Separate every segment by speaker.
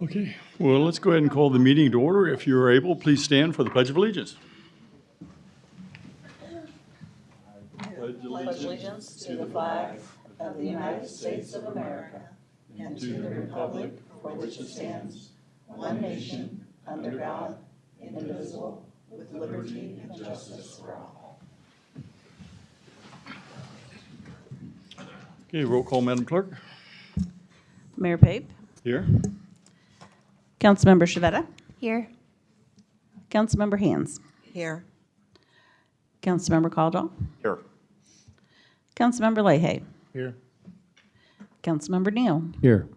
Speaker 1: Okay, well, let's go ahead and call the meeting to order. If you are able, please stand for the Pledge of Allegiance.
Speaker 2: Pledge allegiance to the flag of the United States of America and to the republic for which it stands, one nation, under God, indivisible, with liberty and justice for all.
Speaker 1: Okay, roll call, Madam Clerk.
Speaker 3: Mayor Pape,
Speaker 1: Here.
Speaker 3: Councilmember Shavetta,
Speaker 4: Here.
Speaker 3: Councilmember Hands,
Speaker 2: Here.
Speaker 3: Councilmember Caldwell,
Speaker 1: Here.
Speaker 3: Councilmember Leahy,
Speaker 1: Here.
Speaker 3: Councilmember Neal,
Speaker 1: Here.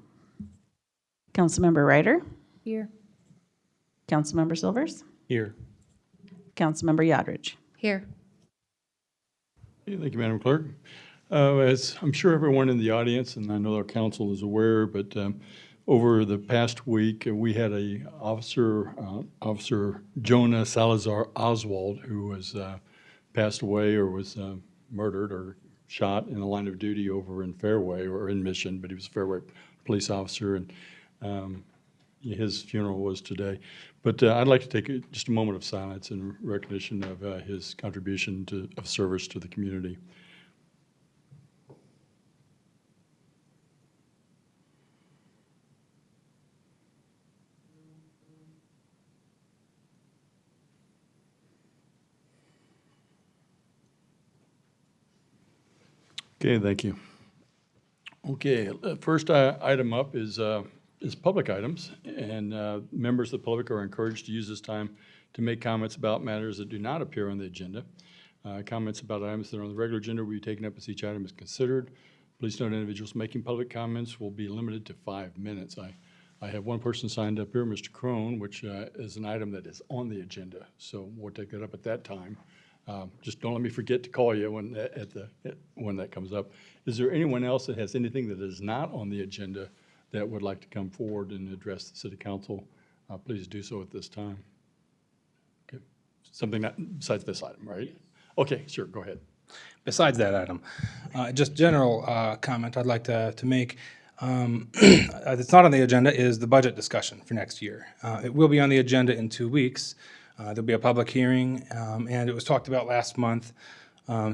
Speaker 3: Councilmember Ryder,
Speaker 4: Here.
Speaker 3: Councilmember Silvers,
Speaker 5: Here.
Speaker 3: Councilmember Yodridge.
Speaker 4: Here.
Speaker 1: Okay, thank you, Madam Clerk. As I'm sure everyone in the audience, and I know our council is aware, but over the past week, we had Officer Jonah Salazar Oswald, who was passed away or was murdered or shot in the line of duty over in Fairway or in Mission, but he was a Fairway police officer, and his funeral was today. But I'd like to take just a moment of silence in recognition of his contribution of service to the community. Okay, thank you. Okay, first item up is public items, and members of the public are encouraged to use this time to make comments about matters that do not appear on the agenda. Comments about items that are on the regular agenda will be taken up as each item is considered. Please note individuals making public comments will be limited to 5 minutes. I have one person signed up here, Mr. Crone, which is an item that is on the agenda, so we'll take that up at that time. Just don't let me forget to call you when that comes up. Is there anyone else that has anything that is not on the agenda that would like to come forward and address the city council? Please do so at this time. Okay, something besides this item, right? Okay, sure, go ahead.
Speaker 5: Besides that item, just general comment I'd like to make. That's not on the agenda is the budget discussion for next year. It will be on the agenda in 2 weeks. There'll be a public hearing, and it was talked about last month.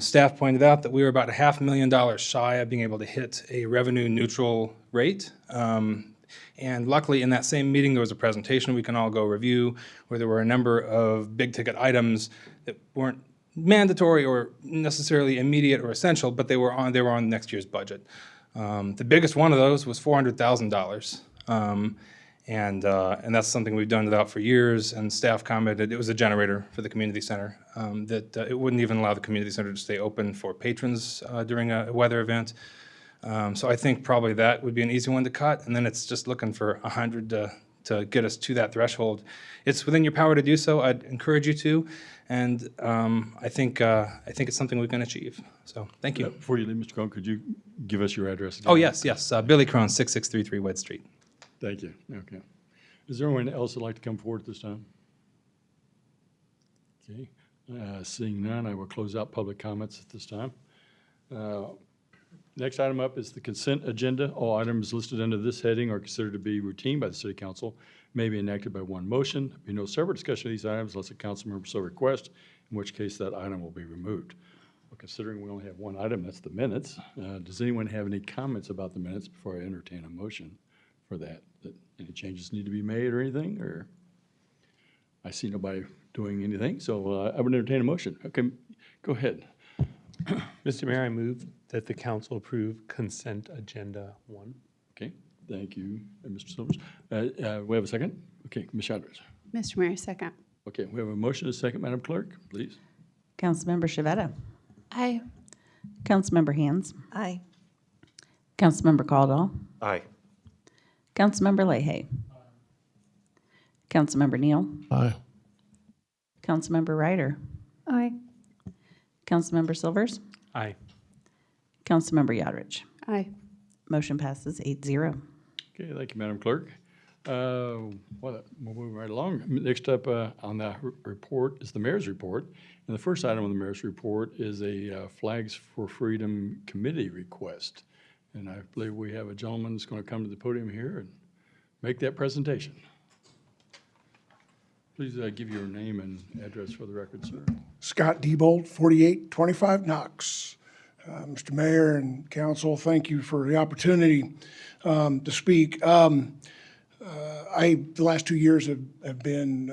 Speaker 5: Staff pointed out that we were about $500,000 shy of being able to hit a revenue neutral rate. And luckily, in that same meeting, there was a presentation we can all go review where there were a number of big ticket items that weren't mandatory or necessarily immediate or essential, but they were on next year's budget. The biggest one of those was $400,000. And that's something we've done without for years, and staff commented it was a generator for the community center, that it wouldn't even allow the community center to stay open for patrons during a weather event. So I think probably that would be an easy one to cut, and then it's just looking for 100 to get us to that threshold. It's within your power to do so. I'd encourage you to, and I think it's something we can achieve. So thank you.
Speaker 1: Before you leave, Mr. Crone, could you give us your address again?
Speaker 5: Oh, yes. Billy Crone, 6633 Wed Street.
Speaker 1: Thank you. Okay. Is there anyone else that'd like to come forward at this time? Okay. Seeing none, I will close out public comments at this time. Next item up is the consent agenda. All items listed under this heading are considered to be routine by the City Council, may be enacted by one motion. There will be no separate discussion of these items unless a council member so requests, in which case that item will be removed. Well, considering we only have one item, that's the minutes. Does anyone have any comments about the minutes before I entertain a motion for that any changes need to be made or anything? Or I see nobody doing anything, so I would entertain a motion. Okay, go ahead.
Speaker 5: Mr. Mayor, I move that the council approve consent agenda 1.
Speaker 1: Okay, thank you, Mr. Silvers. We have a second? Okay, Ms. Shadrich.
Speaker 4: Mr. Mayor, second.
Speaker 1: Okay, we have a motion and a second, Madam Clerk, please.
Speaker 3: Councilmember Shavetta,
Speaker 4: Aye.
Speaker 3: Councilmember Hands,
Speaker 2: Aye.
Speaker 3: Councilmember Caldwell,
Speaker 6: Aye.
Speaker 3: Councilmember Leahy, Councilmember Neal,
Speaker 6: Aye.
Speaker 3: Councilmember Ryder,
Speaker 4: Aye.
Speaker 3: Councilmember Silvers,
Speaker 5: Aye.
Speaker 3: Councilmember Yodridge.
Speaker 4: Aye.
Speaker 3: Motion passes 8-0.
Speaker 1: Okay, thank you, Madam Clerk. We'll move right along. Next up on the report is the mayor's report. And the first item on the mayor's report is a Flags for Freedom committee request. And I believe we have a gentleman that's going to come to the podium here and make that presentation. Please give your name and address for the record, sir.
Speaker 6: Scott Diebold, 4825 Knox. Mr. Mayor and council, thank you for the opportunity to speak. The last 2 years have been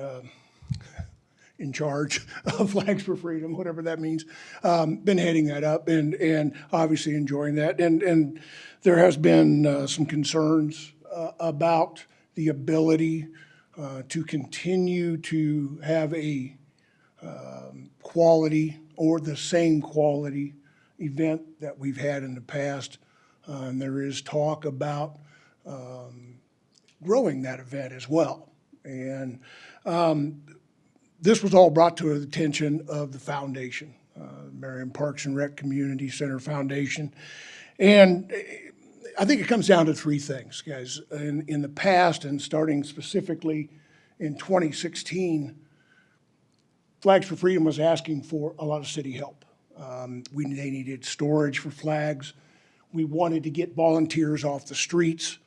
Speaker 6: in charge of Flags for Freedom, whatever that means. Been heading that up and obviously enjoying that. And there has been some concerns about the ability to continue to have a quality or the same quality event that we've had in the past. And there is talk about growing that event as well. And this was all brought to the attention of the foundation, Merriam Parks and Rec Community Center Foundation. And I think it comes down to three things, guys. In the past, and starting specifically in 2016, Flags for Freedom was asking for a lot of city help. They needed storage for flags. We wanted to get volunteers off the streets,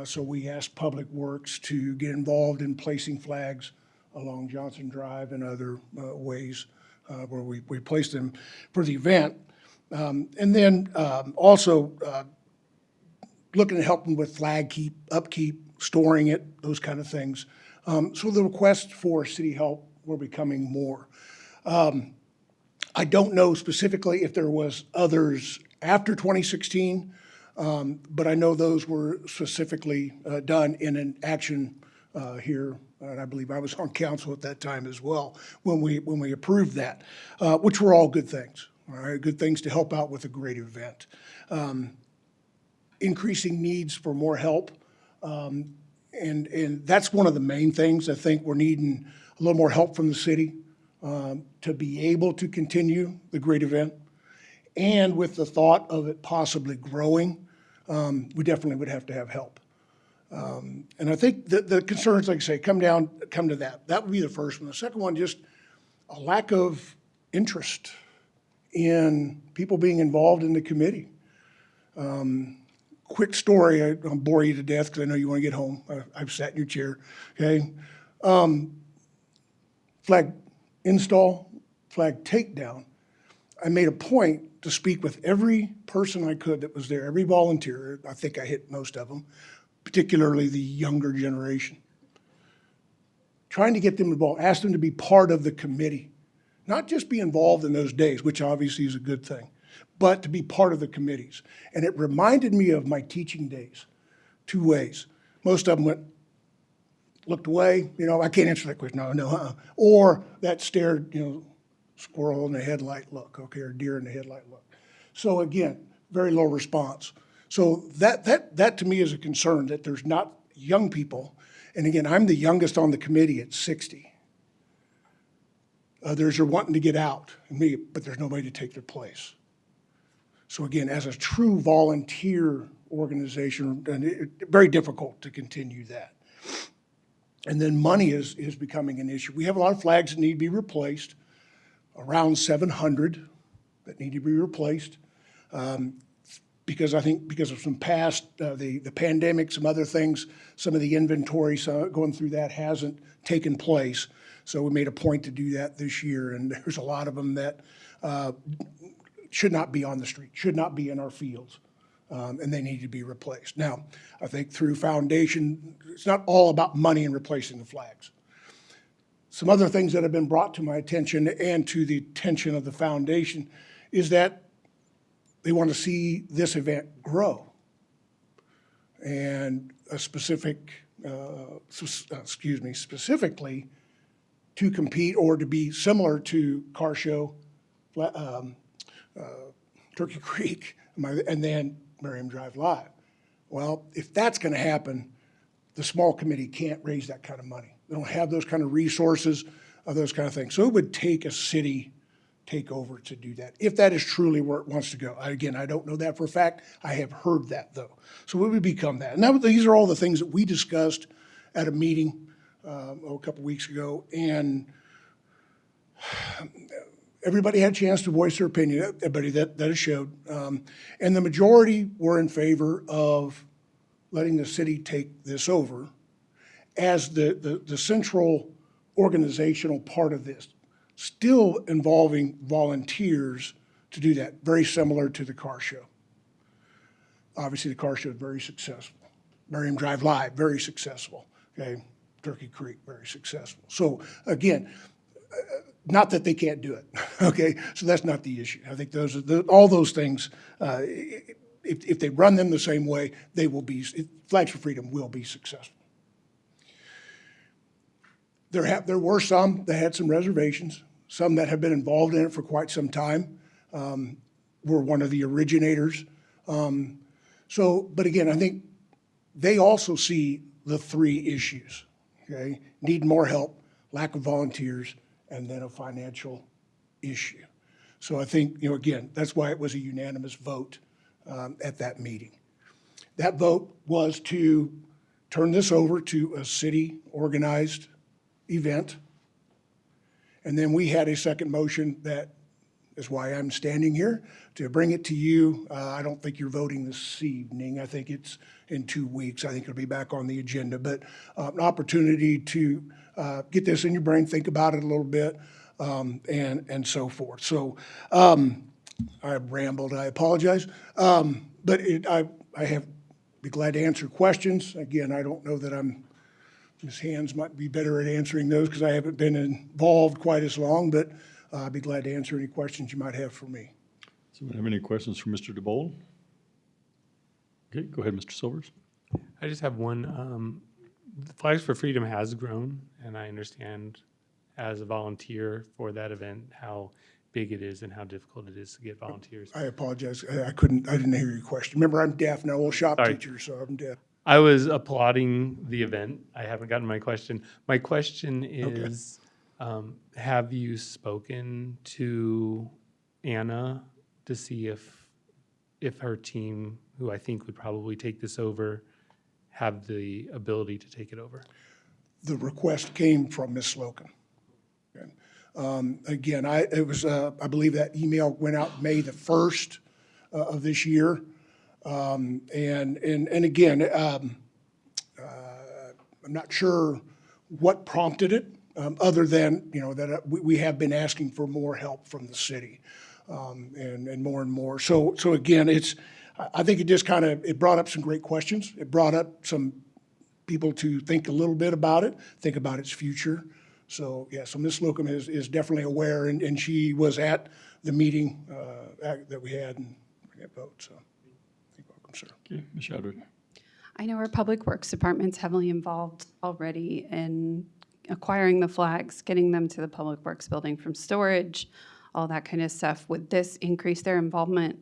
Speaker 6: so we asked Public Works to get involved in placing flags along Johnson Drive and other ways where we placed them for the event. And then also looking at helping with flag upkeep, storing it, those kind of things. So the requests for city help were becoming more. I don't know specifically if there was others after 2016, but I know those were specifically done in an action here, and I believe I was on council at that time as well when we approved that, which were all good things. All right, good things to help out with a great event. Increasing needs for more help, and that's one of the main things. I think we're needing a little more help from the city to be able to continue the great event. And with the thought of it possibly growing, we definitely would have to have help. And I think the concerns, like I say, come to that. That would be the first one. The second one, just a lack of interest in people being involved in the committee. Quick story, I'll bore you to death because I know you want to get home. I've sat in your chair, okay? Flag install, flag takedown. I made a point to speak with every person I could that was there, every volunteer. I think I hit most of them, particularly the younger generation. Trying to get them involved, ask them to be part of the committee. Not just be involved in those days, which obviously is a good thing, but to be part of the committees. And it reminded me of my teaching days, two ways. Most of them looked away, I can't answer that question, no, or that stared, squirrel in the headlight look, okay, or deer in the headlight look. So again, very low response. So that to me is a concern, that there's not young people. And again, I'm the youngest on the committee at 60. Others are wanting to get out, but there's nobody to take their place. So again, as a true volunteer organization, and very difficult to continue that. And then money is becoming an issue. We have a lot of flags that need to be replaced, around 700 that need to be replaced. Because I think because of some past, the pandemic, some other things, some of the inventory going through that hasn't taken place. So we made a point to do that this year, and there's a lot of them that should not be on the street, should not be in our fields, and they need to be replaced. Now, I think through foundation, it's not all about money and replacing the flags. Some other things that have been brought to my attention and to the attention of the foundation is that they want to see this event grow. And a specifically to compete or to be similar to Car Show, Turkey Creek, and then Merriam Drive Live. Well, if that's going to happen, the small committee can't raise that kind of money. They don't have those kind of resources, those kind of things. So it would take a city takeover to do that, if that is truly where it wants to go. Again, I don't know that for a fact. I have heard that, though. So it would become that. And these are all the things that we discussed at a meeting a couple weeks ago, and everybody had a chance to voice their opinion, everybody that it showed. And the majority were in favor of letting the city take this over as the central organizational part of this, still involving volunteers to do that, very similar to the car show. Obviously, the car show is very successful. Merriam Drive Live, very successful, okay? Turkey Creek, very successful. So again, not that they can't do it, okay? So that's not the issue. I think those are all those things, if they run them the same way, they will be, Flags for Freedom will be successful. There were some that had some reservations, some that have been involved in it for quite some time, were one of the originators. But again, I think they also see the three issues, okay? Need more help, lack of volunteers, and then a financial issue. So I think, again, that's why it was a unanimous vote at that meeting. That vote was to turn this over to a city-organized event. And then we had a second motion that is why I'm standing here, to bring it to you. I don't think you're voting this evening. I think it's in 2 weeks. I think it'll be back on the agenda. But an opportunity to get this in your brain, think about it a little bit, and so forth. So I rambled, I apologize. But I have be glad to answer questions. Again, I don't know that Ms. Hands might be better at answering those because I haven't been involved quite as long, but I'd be glad to answer any questions you might have for me.
Speaker 1: Someone have any questions for Mr. DeBold? Okay, go ahead, Mr. Silvers.
Speaker 7: I just have one. The Flags for Freedom has grown, and I understand as a volunteer for that event how big it is and how difficult it is to get volunteers.
Speaker 6: I apologize. I didn't hear your question. Remember, I'm deaf now, old shop
Speaker 7: Sorry.
Speaker 6: teacher, so I'm deaf.
Speaker 7: I was applauding the event. I haven't gotten my question. My question is, have you spoken to Anna to see if her team, who I think would probably take this over, have the ability to take it over?
Speaker 6: The request came from Ms. Slocum. Okay. Again, I believe that email went out May the 1st of this year. And again, I'm not sure what prompted it, other than, that we have been asking for more help from the city, and more. So again, I think it just it brought up some great questions. It brought up some people to think a little bit about it, think about its future. So, yeah, so Ms. Slocum is definitely aware, and she was at the meeting that we had and that vote, so. You're welcome, sir.
Speaker 1: Okay, Ms. Shadwick.
Speaker 4: I know our Public Works Department's heavily involved already in acquiring the flags, getting them to the Public Works building from storage, all that kind of stuff. Would this increase their involvement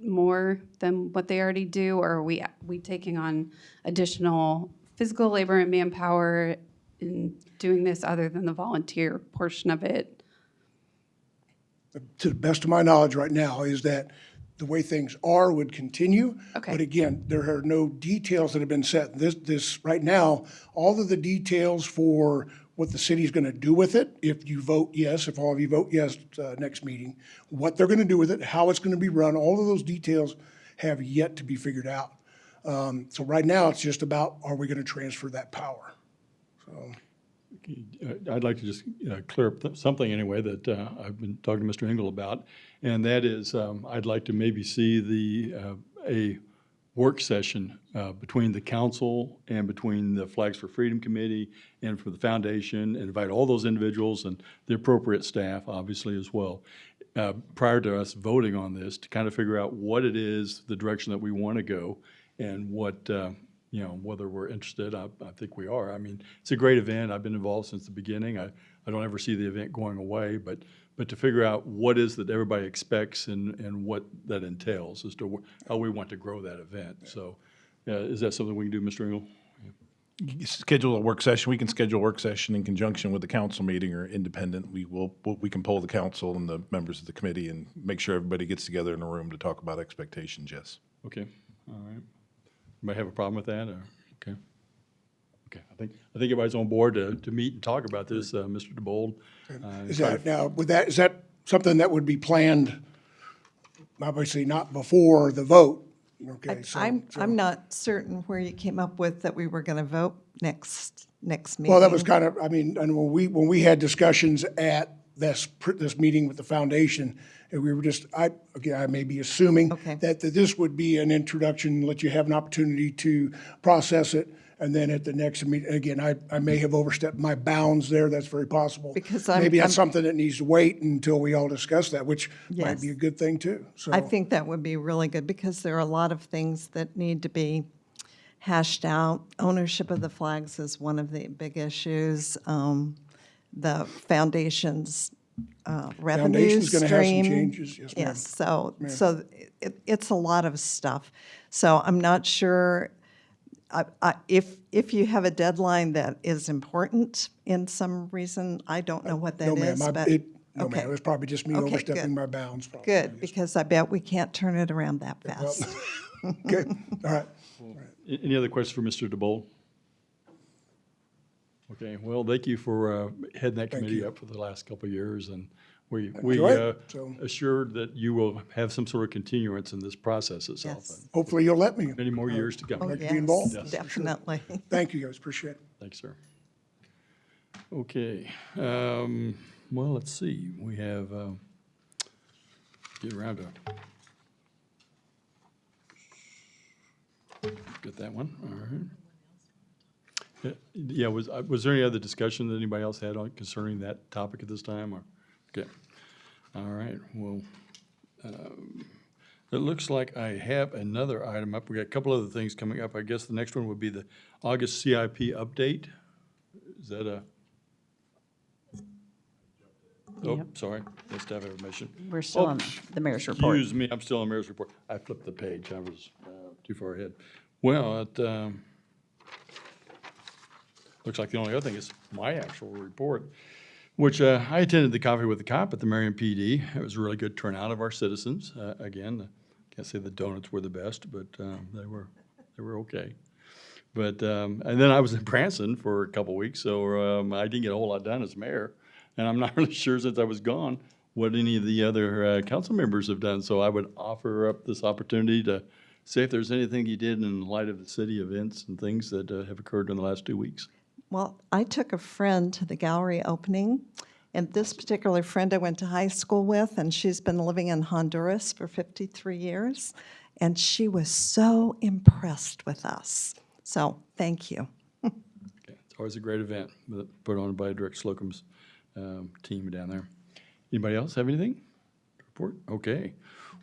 Speaker 4: more than what they already do, or are we taking on additional physical labor and manpower in doing this other than the volunteer portion of it?
Speaker 6: To the best of my knowledge right now is that the way things are would continue.
Speaker 4: Okay.
Speaker 6: But again, there are no details that have been set. This right now, all of the details for what the city is going to do with it, if you vote yes, if all of you vote yes next meeting, what they're going to do with it, how it's going to be run, all of those details have yet to be figured out. So right now, it's just about, are we going to transfer that power? So.
Speaker 1: I'd like to just clear up something anyway that I've been talking to Mr. Engel about, and that is I'd like to maybe see a work session between the council and between the Flags for Freedom Committee and for the foundation, and invite all those individuals and the appropriate staff, obviously, as well, prior to us voting on this, to kind of figure out what it is, the direction that we want to go, and what whether we're interested. I think we are. I mean, it's a great event. I've been involved since the beginning. I don't ever see the event going away, but to figure out what is that everybody expects and what that entails as to how we want to grow that event. So is that something we can do, Mr. Engel?
Speaker 8: Schedule a work session. We can schedule a work session in conjunction with the council meeting or independent. We can poll the council and the members of the committee and make sure everybody gets together in a room to talk about expectations, yes.
Speaker 1: Okay, all right. Anybody have a problem with that, or, okay? Okay, I think everybody's on board to meet and talk about this, Mr. DeBold.
Speaker 6: Is that something that would be planned, obviously not before the vote, Okay, so.
Speaker 2: I'm not certain where you came up with that we were going to vote next meeting.
Speaker 6: Well, that was kind of, I mean, and when we had discussions at this meeting with the foundation, and we were just, I may be assuming
Speaker 2: Okay.
Speaker 6: that this would be an introduction, let you have an opportunity to process it, and then at the next meeting, again, I may have overstepped my bounds there, that's very possible.
Speaker 2: Because
Speaker 6: Maybe that's
Speaker 2: I'm-
Speaker 6: something that needs to wait until we all discuss that, which might
Speaker 2: Yes.
Speaker 6: be a good thing too, so.
Speaker 2: I think that would be really good because there are a lot of things that need to be hashed out. Ownership of the flags is one of the big issues. The foundation's revenue
Speaker 6: Foundation's gonna have some
Speaker 2: stream.
Speaker 6: changes, yes, ma'am.
Speaker 2: Yes, so it's a lot of stuff. So I'm not sure, if you have a deadline that is important in some reason, I don't know what that
Speaker 6: No, ma'am,
Speaker 2: is,
Speaker 6: no,
Speaker 2: but.
Speaker 6: ma'am,
Speaker 2: Okay.
Speaker 6: it was probably just me
Speaker 2: Okay,
Speaker 6: overstepping
Speaker 2: good.
Speaker 6: my bounds. probably.
Speaker 2: Good, because I bet we can't turn it around that fast.
Speaker 6: Okay, all right.
Speaker 1: Any other questions for Mr. DeBold? Okay, well, thank you for heading that committee
Speaker 6: you.
Speaker 1: up for the last couple of years, and we
Speaker 6: Enjoy it, so.
Speaker 1: assured that you will have some sort of continuance in this process itself.
Speaker 2: Yes.
Speaker 1: and
Speaker 6: Hopefully you'll let me.
Speaker 1: Many more years to come.
Speaker 6: like to be involved.
Speaker 2: Yes, definitely.
Speaker 6: Thank you, guys, appreciate it.
Speaker 1: Thanks, sir. Okay, well, let's see, we have, get around to, get that one, all right. Yeah, was there any other discussion that anybody else had on concerning that topic at this time, or, okay, all right, well, it looks like I have another item up, we got a couple other things coming up, I guess the next one would be the August CIP update, is that a? Oh,
Speaker 3: Yep.
Speaker 1: sorry, that's staff information.
Speaker 3: We're still on the mayor's report.
Speaker 1: Excuse me, I'm still on mayor's report. I flipped the page, I was too far ahead. Well, it looks like the only other thing is my actual report, which I attended the Coffee with the Cop at the Merriam PD. It was a really good turnout of our citizens. Again, can't say the donuts were the best, but they were okay. But, and then I was in Branson for a couple weeks, so I didn't get a whole lot done as mayor. And I'm not really sure since I was gone what any of the other council members have done. So I would offer up this opportunity to say if there's anything you did in light of the city events and things that have occurred in the last 2 weeks.
Speaker 2: Well, I took a friend to the gallery opening, and this particular friend I went to high school with, and she's been living in Honduras for 53 years, and she was so impressed with us. So, thank you.
Speaker 1: Okay. It's always a great event put on by Dirk Slocum's team down there. Anybody else have anything to report? Okay.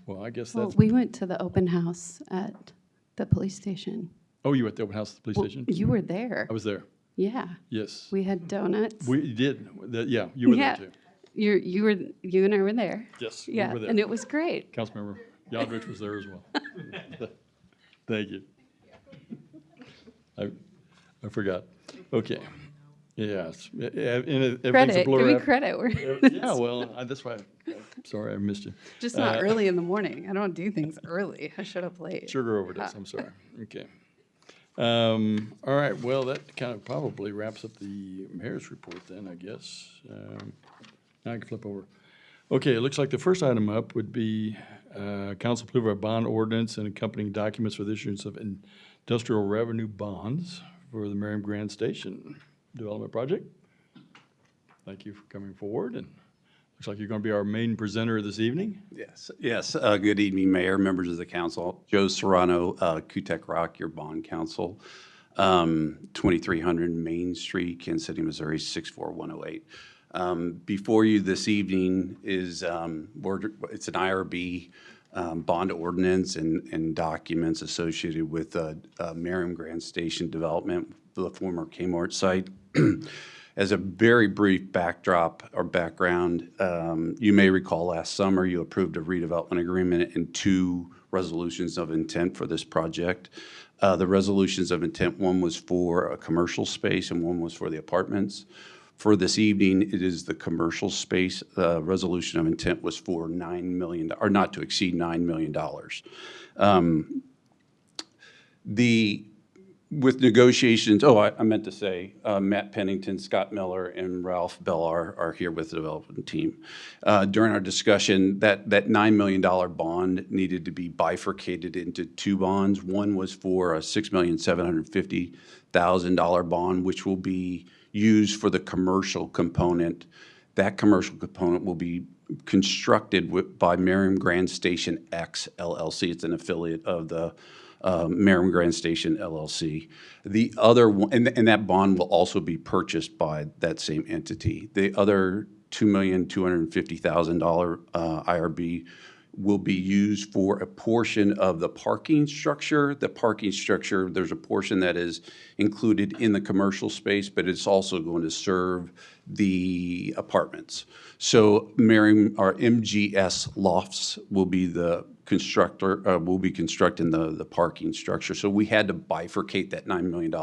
Speaker 1: Well, I guess
Speaker 4: Well,
Speaker 1: that's,
Speaker 4: we went to the open house at the police station.
Speaker 1: oh, you were at the open house at the police
Speaker 4: Well,
Speaker 1: station?
Speaker 4: you were there.
Speaker 1: I was there.
Speaker 4: Yeah.
Speaker 1: Yes.
Speaker 4: We had donuts.
Speaker 1: We did. Yeah, you were
Speaker 4: Yeah.
Speaker 1: there too.
Speaker 4: You and I were there.
Speaker 1: Yes, we
Speaker 4: Yeah,
Speaker 1: were there.
Speaker 4: and it was great.
Speaker 1: Councilmember Yodrich was there as well. Thank you. I forgot. Okay. Yes. Everything's a
Speaker 4: Credit,
Speaker 1: blur.
Speaker 4: give me
Speaker 1: after-
Speaker 4: credit. We're
Speaker 1: Yeah, well, that's why, sorry, I missed you.
Speaker 4: just not early in the morning. I don't do things early. I showed up late.
Speaker 1: Sugar overdose, I'm sorry. Okay. All right, well, that kind of probably wraps up the mayor's report then, I guess. Now I can flip over. Okay, it looks like the first item up would be council approval of bond ordinance and accompanying documents for the issuance of industrial revenue bonds for the Merriam Grand Station Development Project. Thank you for coming forward, and looks like you're going to be our main presenter this evening.
Speaker 9: Yes. Good evening, Mayor, members of the council. Joe Serrano, Kutek Rock, your bond counsel, 2300 Main Street, Kansas City, Missouri, 64108. Before you this evening is, it's an IRB bond ordinance and documents associated with Merriam Grand Station development, the former Kmart site. As a very brief backdrop or background, you may recall last summer you approved a redevelopment agreement and 2 resolutions of intent for this project. The resolutions of intent, one was for a commercial space and one was for the apartments. For this evening, it is the commercial space. Resolution of intent was for $9 million, or not to exceed $9 million. The with negotiations, I meant to say, Matt Pennington, Scott Miller, and Ralph Bellar are here with the development team. During our discussion, that $9 million bond needed to be bifurcated into two bonds. One was for a $6,750,000 bond, which will be used for the commercial component. That commercial component will be constructed by Merriam Grand Station X LLC. It's an affiliate of the Merriam Grand Station LLC. The other one, and that bond will also be purchased by that same entity. The other $2,250,000 IRB will be used for a portion of the parking structure. The parking structure, there's a portion that is included in the commercial space, but it's also going to serve the apartments. So Merriam, our MGS Lofts will be the constructor, will be constructing the parking structure. So we had to bifurcate that $9 million.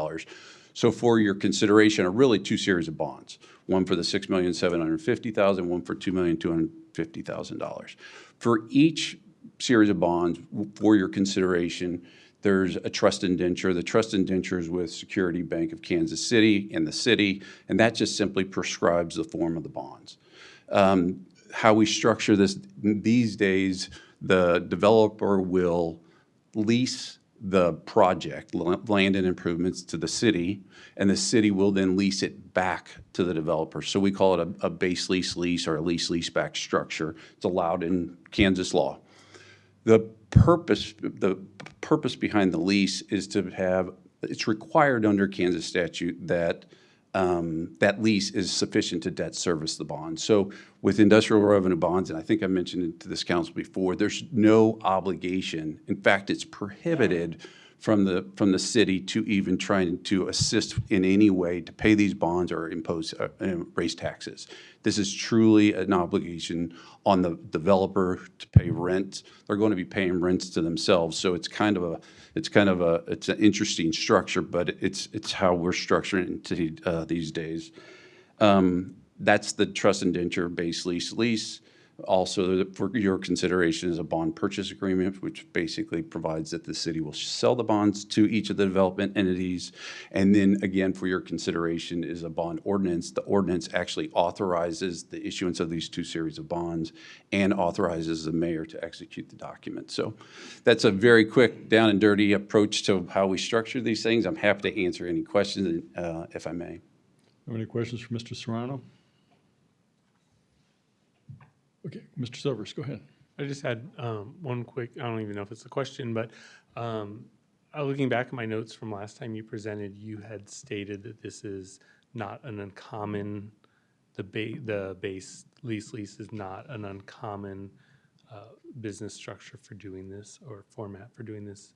Speaker 9: So for your consideration are really two series of bonds, one for the $6,750,000, one for $2,250,000. For each series of bonds, for your consideration, there's a trust indenture. The trust indenture is with Security Bank of Kansas City and the city, and that just simply prescribes the form of the bonds. How we structure this these days, the developer will lease the project, land and improvements, to the city, and the city will then lease it back to the developer. So we call it a base lease or a lease-back structure. It's allowed in Kansas law. The purpose behind the lease is to have, it's required under Kansas statute that that lease is sufficient to debt service the bond. So with industrial revenue bonds, and I think I mentioned it to this council before, there's no obligation. In fact, it's prohibited from the city to even trying to assist in any way to pay these bonds or impose raise taxes. This is truly an obligation on the developer to pay rent. They're going to be paying rents to themselves, so it's an interesting structure, but it's how we're structuring it these days. That's the trust indenture base lease. Also, for your consideration is a bond purchase agreement, which basically provides that the city will sell the bonds to each of the development entities. And then again, for your consideration is a bond ordinance. The ordinance actually authorizes the issuance of these two series of bonds and authorizes the mayor to execute the document. So that's a very quick, down and dirty approach to how we structure these things. I'm happy to answer any questions if I may.
Speaker 1: Have any questions for Mr. Serrano? Okay, Mr. Silvers, go ahead.
Speaker 7: I just had one quick, I don't even know if it's a question, but looking back at my notes from last time you presented, you had stated that this is not an uncommon, the base lease is not an uncommon business structure for doing this or format for doing this.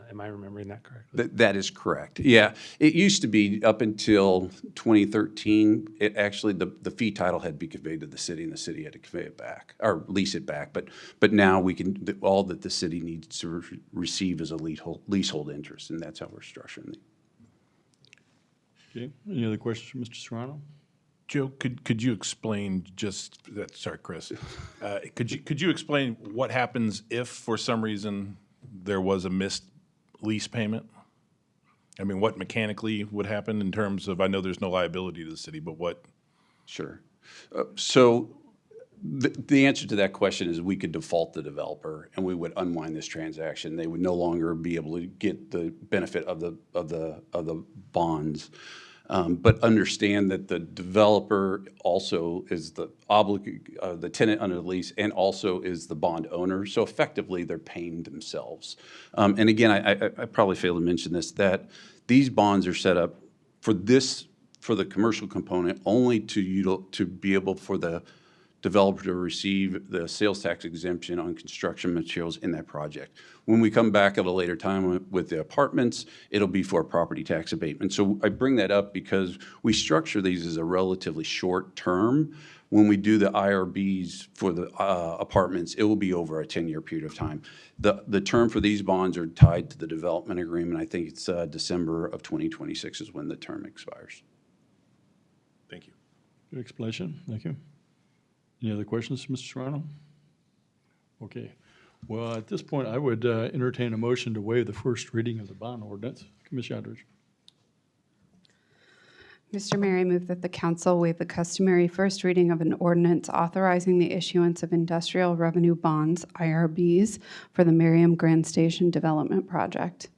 Speaker 7: Am I remembering that correctly?
Speaker 9: That is correct. Yeah, it used to be up until 2013. It actually the fee title had to be conveyed to the city, and the city had to convey it back or lease it back. But now we can all that the city needs to receive is a leasehold interest, and that's how we're structuring it.
Speaker 1: Okay, any other questions for Mr. Serrano?
Speaker 8: Joe, could you explain just that? Sorry, Chris. Could you explain what happens if for some reason there was a missed lease payment? I mean, what mechanically would happen in terms of, I know there's no liability to the city, but what?
Speaker 9: Sure. So the answer to that question is we could default the developer and we would unwind this transaction. They would no longer be able to get the benefit of the bonds. But understand that the developer also is the tenant under the lease and also is the bond owner. So effectively, they're paying themselves. And again, I probably failed to mention this, that these bonds are set up for the commercial component only to be able for the developer to receive the sales tax exemption on construction materials in that project. When we come back at a later time with the apartments, it'll be for property tax abatement. So I bring that up because we structure these as a relatively short term. When we do the IRBs for the apartments, it will be over a 10-year period of time. The term for these bonds are tied to the development agreement. I think it's December of 2026 is when the term expires.
Speaker 8: Thank you.
Speaker 1: Good explanation, thank you. Any other questions, Mr. Serrano? Okay. Well, at this point, I would entertain a motion to waive the first reading of the bond ordinance. Commissioner Aldridge.
Speaker 4: Mr. Mayor, I move that the council waive the customary first reading of an ordinance authorizing the issuance of industrial revenue bonds, IRBs, for the Merriam Grand Station Development Project.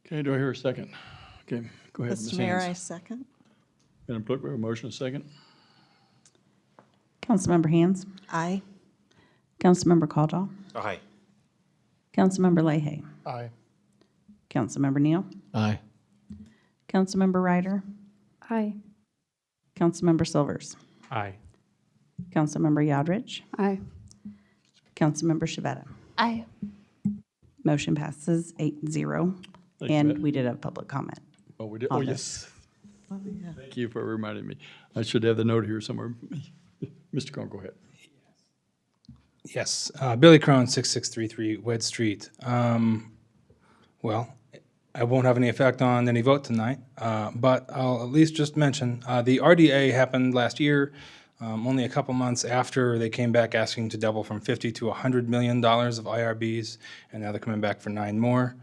Speaker 1: Okay, do I hear a second? Okay, go ahead, Ms.
Speaker 2: Mr. Mayor, I
Speaker 1: Haynes.
Speaker 2: second.
Speaker 1: Madam Clerk, we have a motion, a second.
Speaker 3: Councilmember Hands.
Speaker 2: Aye.
Speaker 3: Councilmember Caldwell.
Speaker 8: Aye.
Speaker 3: Councilmember Leahy.
Speaker 6: Aye.
Speaker 3: Councilmember Neal.
Speaker 10: Aye.
Speaker 3: Councilmember Ryder.
Speaker 4: Aye.
Speaker 3: Councilmember Silvers.
Speaker 7: Aye.
Speaker 3: Councilmember Yodridge.
Speaker 4: Aye.
Speaker 3: Councilmember Shavetta.
Speaker 4: Aye.
Speaker 3: Motion passes 8-0.
Speaker 1: Thank you,
Speaker 3: And
Speaker 1: Matt.
Speaker 3: we did have public comment.
Speaker 1: Oh, we did, oh,
Speaker 3: on
Speaker 1: yes.
Speaker 2: Oh, yeah.
Speaker 1: Thank you for reminding me. I should have the note here somewhere. Mr. Cohen, go ahead.
Speaker 5: Yes, Billy Crone, 6633 Wed Street. Well, I won't have any effect on any vote tonight, but I'll at least just mention, the RDA happened last year, only a couple months after they came back asking to double from 50 to $100 million of IRBs, and now they're coming back for 9 more.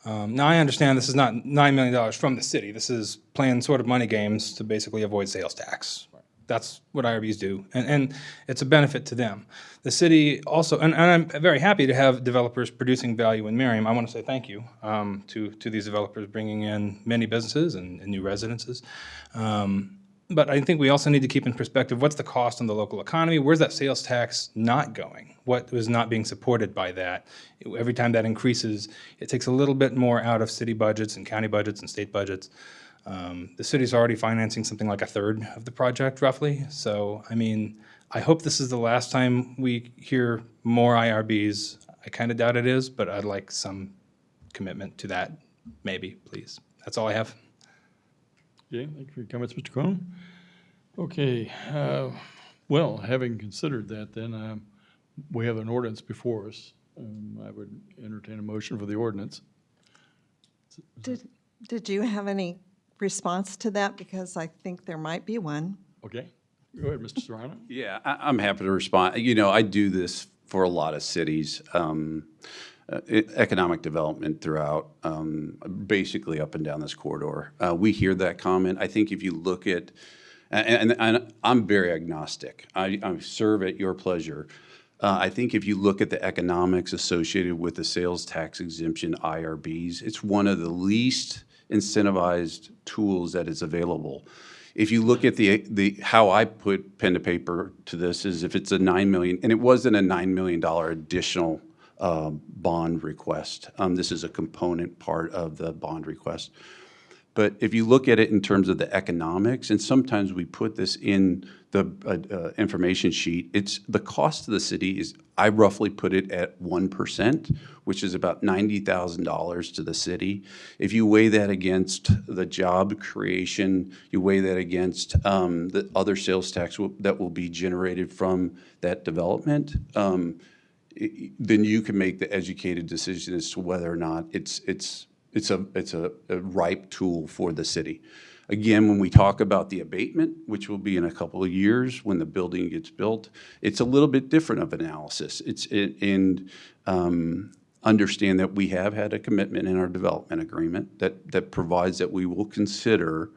Speaker 5: Now, I understand this is not $9 million from the city. This is playing sort of money games to basically avoid sales tax. That's what IRBs do, and it's a benefit to them. The city also, and I'm very happy to have developers producing value in Merriam. I want to say thank you to these developers bringing in many businesses and new residences. But I think we also need to keep in perspective, what's the cost on the local economy? Where's that sales tax not going? What is not being supported by that? Every time that increases, it takes a little bit more out of city budgets and county budgets and state budgets. The city's already financing something like a third of the project, roughly. So, I mean, I hope this is the last time we hear more IRBs. I kind of doubt it is, but I'd like some commitment to that, maybe, please. That's all I have.
Speaker 1: Okay, thank you for your comments, Mr. Cohen. Okay, well, having considered that, then we have an ordinance before us. I would entertain a motion for the ordinance.
Speaker 2: Did you have any response to that? Because I think there might be one.
Speaker 1: Okay, go ahead, Mr. Serrano.
Speaker 9: Yeah, I'm happy to respond. You know, I do this for a lot of cities, economic development throughout, basically up and down this corridor. We hear that comment. I think if you look at, and I'm very agnostic. I serve at your pleasure. I think if you look at the economics associated with the sales tax exemption IRBs, it's one of the least incentivized tools that is available. If you look at the how I put pen to paper to this is if it's a $9 million, and it wasn't a $9 million additional bond request. This is a component part of the bond request. But if you look at it in terms of the economics, and sometimes we put this in the information sheet, it's the cost to the city is, I roughly put it at 1%, which is about $90,000 to the city. If you weigh that against the job creation, you weigh that against the other sales tax that will be generated from that development, then you can make the educated decision as to whether or not it's a ripe tool for the city. Again, when we talk about the abatement, which will be in a couple of years when the building gets built, it's a little bit different of analysis. Understand that we have had a commitment in our development agreement that provides that we will consider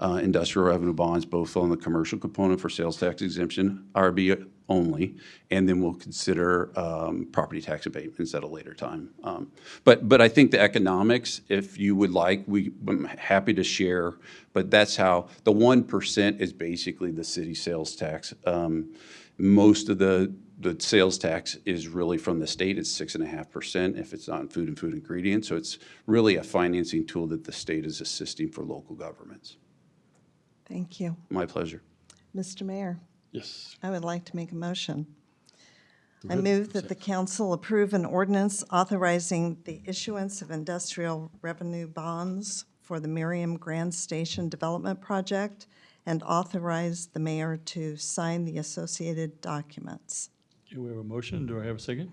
Speaker 9: industrial revenue bonds, both on the commercial component for sales tax exemption, IRB only, and then we'll consider property tax abatements at a later time. But I think the economics, if you would like, I'm happy to share, but that's how, the 1% is basically the city sales tax. Most of the sales tax is really from the state. It's 6.5% if it's on food and food ingredients. So it's really a financing tool that the state is assisting for local governments.
Speaker 2: Thank you.
Speaker 9: My pleasure.
Speaker 2: Mr. Mayor,
Speaker 1: Yes.
Speaker 2: I would like to make a motion.
Speaker 1: Go
Speaker 2: I
Speaker 1: ahead.
Speaker 2: move that the council approve an ordinance authorizing the issuance of industrial revenue bonds for the Merriam Grand Station Development Project and authorize the mayor to sign the associated documents.
Speaker 1: Okay, we have a motion. Do I have a second?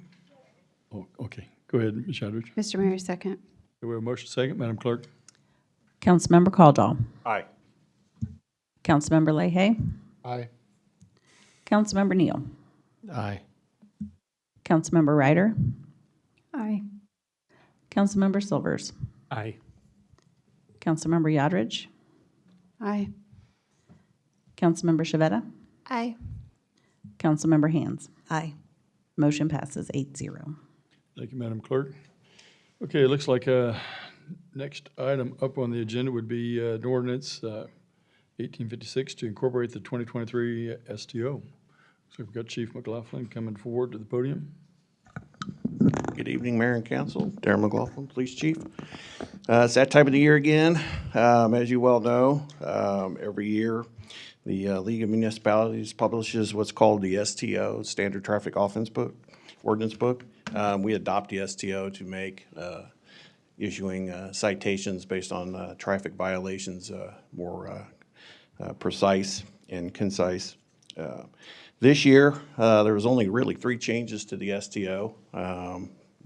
Speaker 1: Oh, okay. Go ahead, Ms. Shadridge.
Speaker 4: Mr. Mayor, second.
Speaker 1: Okay, we have a motion, second. Madam Clerk?
Speaker 3: Councilmember Caldwell.
Speaker 8: Aye.
Speaker 3: Councilmember Leahy.
Speaker 6: Aye.
Speaker 3: Councilmember Neal.
Speaker 10: Aye.
Speaker 3: Councilmember Ryder.
Speaker 4: Aye.
Speaker 3: Councilmember Silvers.
Speaker 7: Aye.
Speaker 3: Councilmember Yodridge,
Speaker 4: Aye.
Speaker 3: Councilmember Shavetta,
Speaker 2: Aye.
Speaker 3: Councilmember Hands.
Speaker 2: Aye.
Speaker 3: Motion passes 8-0.
Speaker 1: Thank you, Madam Clerk. Okay, it looks like next item up on the agenda would be an ordinance 1856 to incorporate the 2023 STO. So we've got Chief McLaughlin coming forward to the podium.
Speaker 10: Good evening, Mayor and Council. Darren McLaughlin, Police Chief. It's that time of the year again. As you well know, every year, the League of Municipalities publishes what's called the STO, Standard Traffic Offense Book, Ordinance Book. We adopt the STO to make issuing citations based on traffic violations more precise and concise. This year, there was only really 3 changes to the STO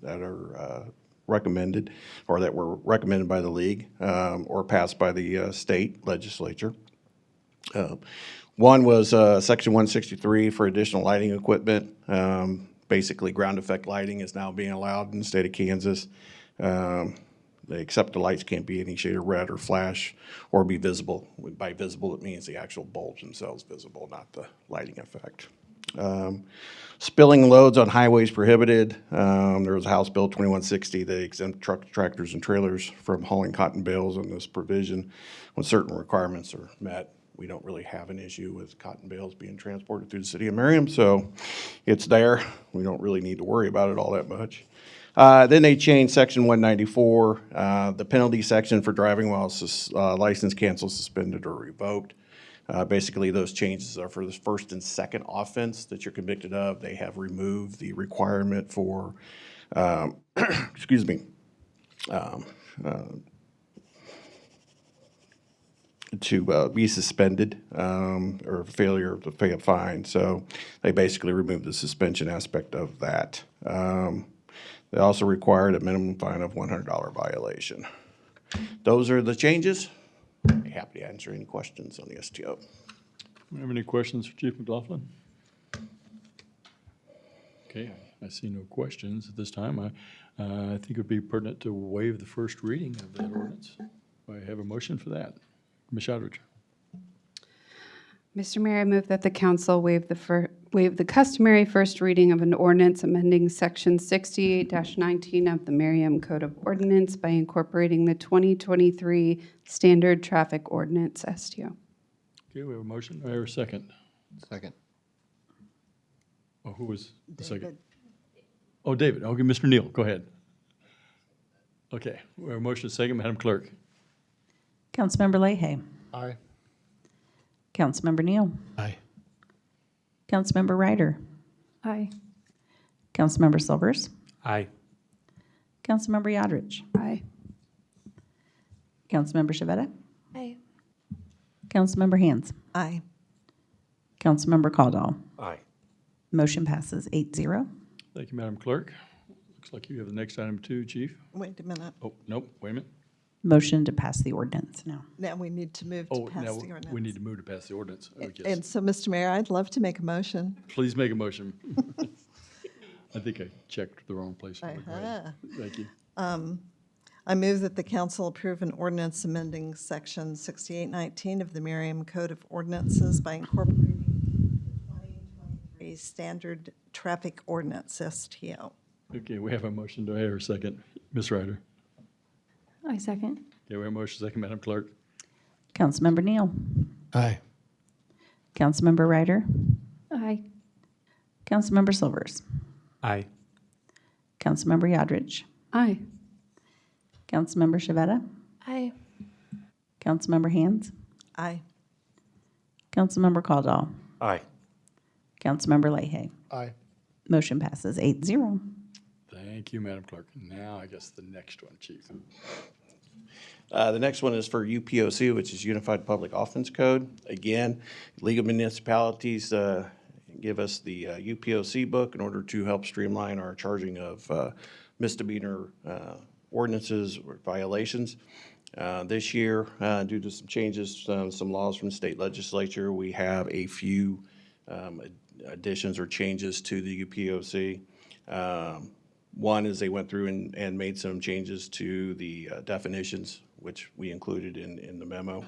Speaker 10: that are recommended, or that were recommended by the league or passed by the state legislature. One was Section 163 for additional lighting equipment. Basically, ground effect lighting is now being allowed in the state of Kansas. Except the lights can't be any shade of red or flash or be visible. By visible, it means the actual bulbs themselves visible, not the lighting effect. Spilling loads on highways prohibited. There was a House Bill 2160 that exempt trucks, tractors, and trailers from hauling cotton bales on this provision when certain requirements are met. We don't really have an issue with cotton bales being transported through the city of Merriam, so it's there. We don't really need to worry about it all that much. Then they changed Section 194, the penalty section for driving while license canceled, suspended, or revoked. Basically, those changes are for the first and second offense that you're convicted of. They have removed the requirement for, excuse me, to be suspended or failure to pay a fine. So they basically removed the suspension aspect of that. They also required a minimum fine of $100 violation. Those are the changes. I'd be happy to answer any questions on the STO.
Speaker 1: Do you have any questions for Chief McLaughlin? Okay, I see no questions at this time. I think it would be pertinent to waive the first reading of that ordinance. I have a motion for that. Ms. Shadridge.
Speaker 4: Mr. Mayor, I move that the council waive the customary first reading of an ordinance amending Section 68-19 of the Merriam Code of Ordinance by incorporating the 2023 Standard Traffic Ordinance STO.
Speaker 1: Okay, we have a motion. I hear a second.
Speaker 11: Second.
Speaker 1: Oh, who was the second?
Speaker 2: David.
Speaker 1: Oh, David. Okay, Mr. Neal, go ahead. Okay, we have a motion, second. Madam Clerk.
Speaker 3: Councilmember Leahy,
Speaker 11: Aye.
Speaker 3: Councilmember Neal,
Speaker 11: Aye.
Speaker 3: Councilmember Ryder,
Speaker 4: Aye.
Speaker 3: Councilmember Silvers,
Speaker 7: Aye.
Speaker 3: Councilmember Yodridge,
Speaker 4: Aye.
Speaker 3: Councilmember Shavetta,
Speaker 2: Aye.
Speaker 3: Councilmember Hands,
Speaker 2: Aye.
Speaker 3: Councilmember Caldwell.
Speaker 10: Aye.
Speaker 3: Motion passes 8-0.
Speaker 1: Thank you, Madam Clerk. Looks like you have the next item too, Chief.
Speaker 2: Wait a minute.
Speaker 1: Oh, nope, wait a minute.
Speaker 3: Motion to pass the ordinance now.
Speaker 2: Now we need to move to
Speaker 1: Oh,
Speaker 2: pass
Speaker 1: now
Speaker 2: the ordinance.
Speaker 1: we need to move to pass the ordinance. Oh,
Speaker 2: And
Speaker 1: yes.
Speaker 2: so, Mr. Mayor, I'd love to make a motion.
Speaker 1: Please make a motion. I think I checked the wrong place. Go ahead. Thank you.
Speaker 2: I move that the council approve an ordinance amending Section 6819 of the Merriam Code of Ordinances by incorporating the 2023 Standard Traffic Ordinance, STO.
Speaker 1: Okay, we have a motion. Do I hear a second? Ms. Ryder.
Speaker 4: I second.
Speaker 1: Okay, we have a motion, second. Madam Clerk.
Speaker 3: Councilmember Neal,
Speaker 11: Aye.
Speaker 3: Councilmember Ryder,
Speaker 4: Aye.
Speaker 3: Councilmember Silvers,
Speaker 7: Aye.
Speaker 3: Councilmember Yodridge,
Speaker 4: Aye.
Speaker 3: Councilmember Shavetta,
Speaker 2: Aye.
Speaker 3: Councilmember Hands,
Speaker 2: Aye.
Speaker 3: Councilmember Caldwell,
Speaker 10: Aye.
Speaker 3: Councilmember Leahy.
Speaker 11: Aye.
Speaker 3: Motion passes 8-0.
Speaker 1: Thank you, Madam Clerk. Now, I guess the next one, Chief.
Speaker 10: The next one is for UPOC, which is Unified Public Offense Code. Again, League of Municipalities give us the UPOC book in order to help streamline our charging of misdemeanor ordinances or violations. This year, due to some changes, some laws from the state legislature, we have a few additions or changes to the UPOC. One is they went through and made some changes to the definitions which we included in the memo.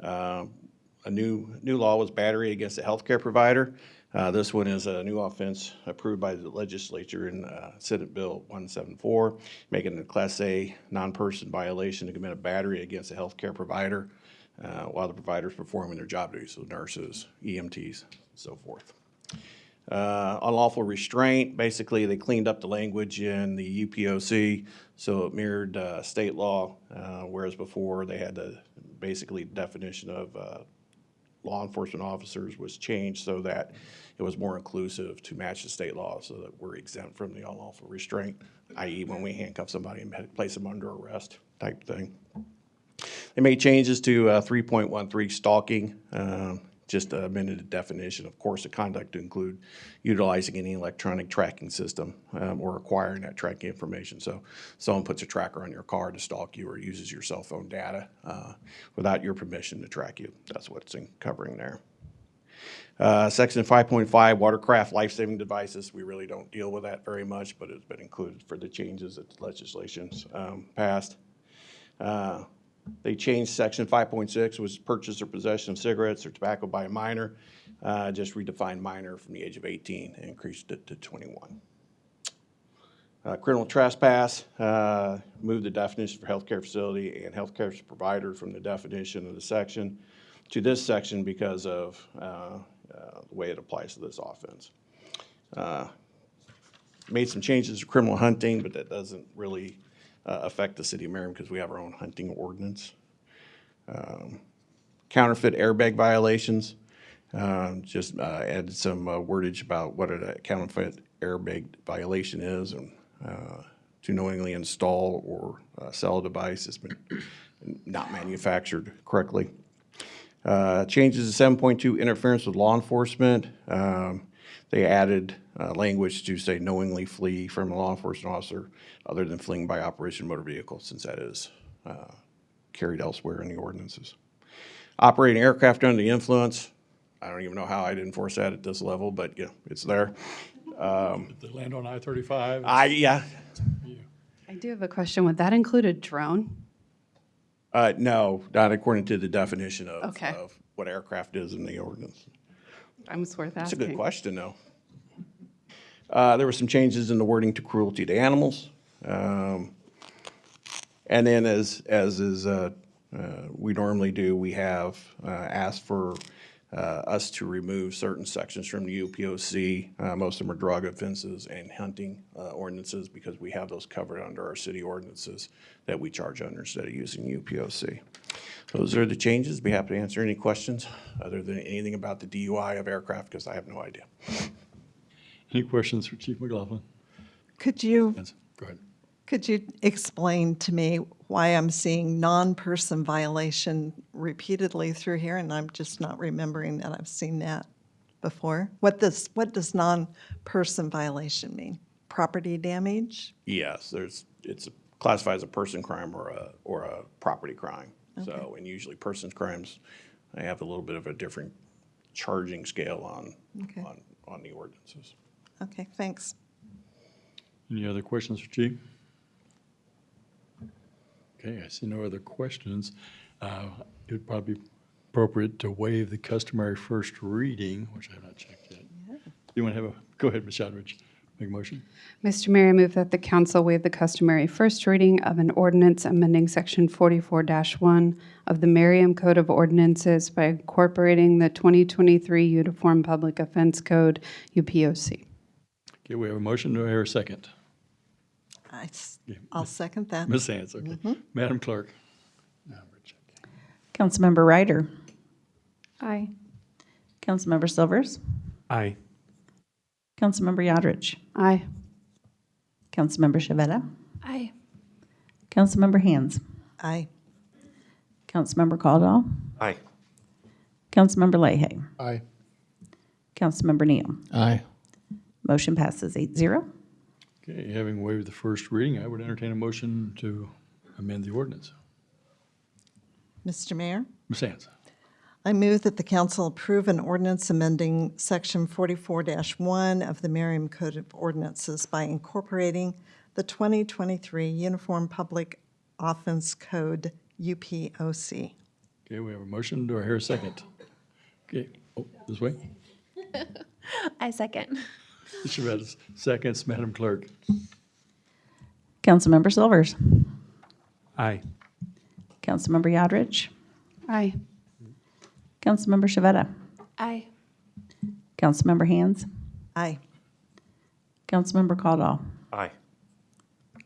Speaker 10: A new law was battery against a healthcare provider. This one is a new offense approved by the legislature in Senate Bill 174, making it a Class A non-person violation to commit a battery against a healthcare provider while the provider is performing their job duties, so nurses, EMTs, and so forth. Unlawful restraint, basically they cleaned up the language in the UPOC so it mirrored state law, whereas before they had the basically definition of law enforcement officers was changed so that it was more inclusive to match the state law so that we're exempt from the unlawful restraint, i.e. when we handcuff somebody and place them under arrest type thing. They made changes to 3.13 stalking, just amended the definition of course of conduct to include utilizing any electronic tracking system or acquiring that tracking information. So someone puts a tracker on your car to stalk you or uses your cell phone data without your permission to track you. That's what's covering there. Section 5.5, watercraft life-saving devices. We really don't deal with that very much, but it's been included for the changes that the legislation's passed. They changed section 5.6, was purchase or possession of cigarettes or tobacco by a minor. Just redefined minor from the age of 18 and increased it to 21. Criminal trespass, moved the definition for healthcare facility and healthcare provider from the definition of the section to this section because of the way it applies to this offense. Made some changes to criminal hunting, but that doesn't really affect the city of Merriam because we have our own hunting ordinance. Counterfeit airbag violations, just added some wordage about what a counterfeit airbag violation is and to knowingly install or sell a device that's been not manufactured correctly. Changes to 7.2 interference with law enforcement. They added language to say knowingly flee from a law enforcement officer other than fleeing by operation of motor vehicle, since that is carried elsewhere in the ordinances. Operating aircraft under the influence. I don't even know how I'd enforce that at this level, but yeah, it's there.
Speaker 1: They land on I-35.
Speaker 10: Yeah.
Speaker 4: I do have a question. Would that include a drone?
Speaker 10: No, not according to the definition
Speaker 4: Okay.
Speaker 10: of what aircraft is in the ordinance.
Speaker 4: That was worth
Speaker 10: That's a
Speaker 4: asking.
Speaker 10: good question, though. There were some changes in the wording to cruelty to animals. And then as is we normally do, we have asked for us to remove certain sections from the UPOC. Most of them are drug offenses and hunting ordinances because we have those covered under our city ordinances that we charge under instead of using UPOC. Those are the changes. Be happy to answer any questions other than anything about the DUI of aircraft because I have no idea.
Speaker 1: Any questions for Chief McLaughlin?
Speaker 2: Could you
Speaker 1: Yes, go ahead.
Speaker 2: explain to me why I'm seeing non-person violation repeatedly through here, and I'm just not remembering that I've seen that before? What does non-person violation mean? Property damage?
Speaker 10: Yes, it's classified as a person crime or a property crime. So, and usually persons crimes, I have a little bit of a different charging scale on the ordinances.
Speaker 2: Okay, thanks.
Speaker 1: Any other questions for Chief? Okay, I see no other questions. It would probably be appropriate to waive the customary first reading, which I have not checked yet. You want to have go ahead, Ms. Shadrich, make a motion.
Speaker 4: Mr. Mayor, I move that the council waive the customary first reading of an ordinance amending Section 44-1 of the Merriam Code of Ordinances by incorporating the 2023 Uniform Public Offense Code, UPOC.
Speaker 1: Okay, we have a motion. Do I hear a second?
Speaker 2: I'll second that.
Speaker 1: Ms. Hans, okay. Madam Clerk. Now we're checking.
Speaker 3: Councilmember Ryder.
Speaker 4: Aye.
Speaker 3: Councilmember Silvers.
Speaker 7: Aye.
Speaker 3: Councilmember Yodrich.
Speaker 4: Aye.
Speaker 3: Councilmember Shavetta.
Speaker 4: Aye.
Speaker 3: Councilmember Hands.
Speaker 2: Aye.
Speaker 3: Councilmember Caldwell.
Speaker 10: Aye.
Speaker 3: Councilmember Leahy.
Speaker 8: Aye.
Speaker 3: Councilmember Neal.
Speaker 8: Aye.
Speaker 3: Motion passes 8-0.
Speaker 1: Okay, having waived the first reading, I would entertain a motion to amend the ordinance.
Speaker 2: Mr. Mayor,
Speaker 1: Ms. Hans.
Speaker 2: I move that the council approve an ordinance amending Section 44-1 of the Merriam Code of Ordinances by incorporating the 2023 Uniform Public Offense Code, UPOC.
Speaker 1: Okay, we have a motion. Do I hear a second? Okay, oh, this way.
Speaker 11: I second.
Speaker 1: Mr. seconds, Madam Clerk.
Speaker 3: Councilmember Silvers.
Speaker 7: Aye.
Speaker 3: Councilmember Yodrich.
Speaker 4: Aye.
Speaker 3: Councilmember Shavetta.
Speaker 11: Aye.
Speaker 3: Councilmember Hands.
Speaker 2: Aye.
Speaker 3: Councilmember Caldwell.
Speaker 8: Aye.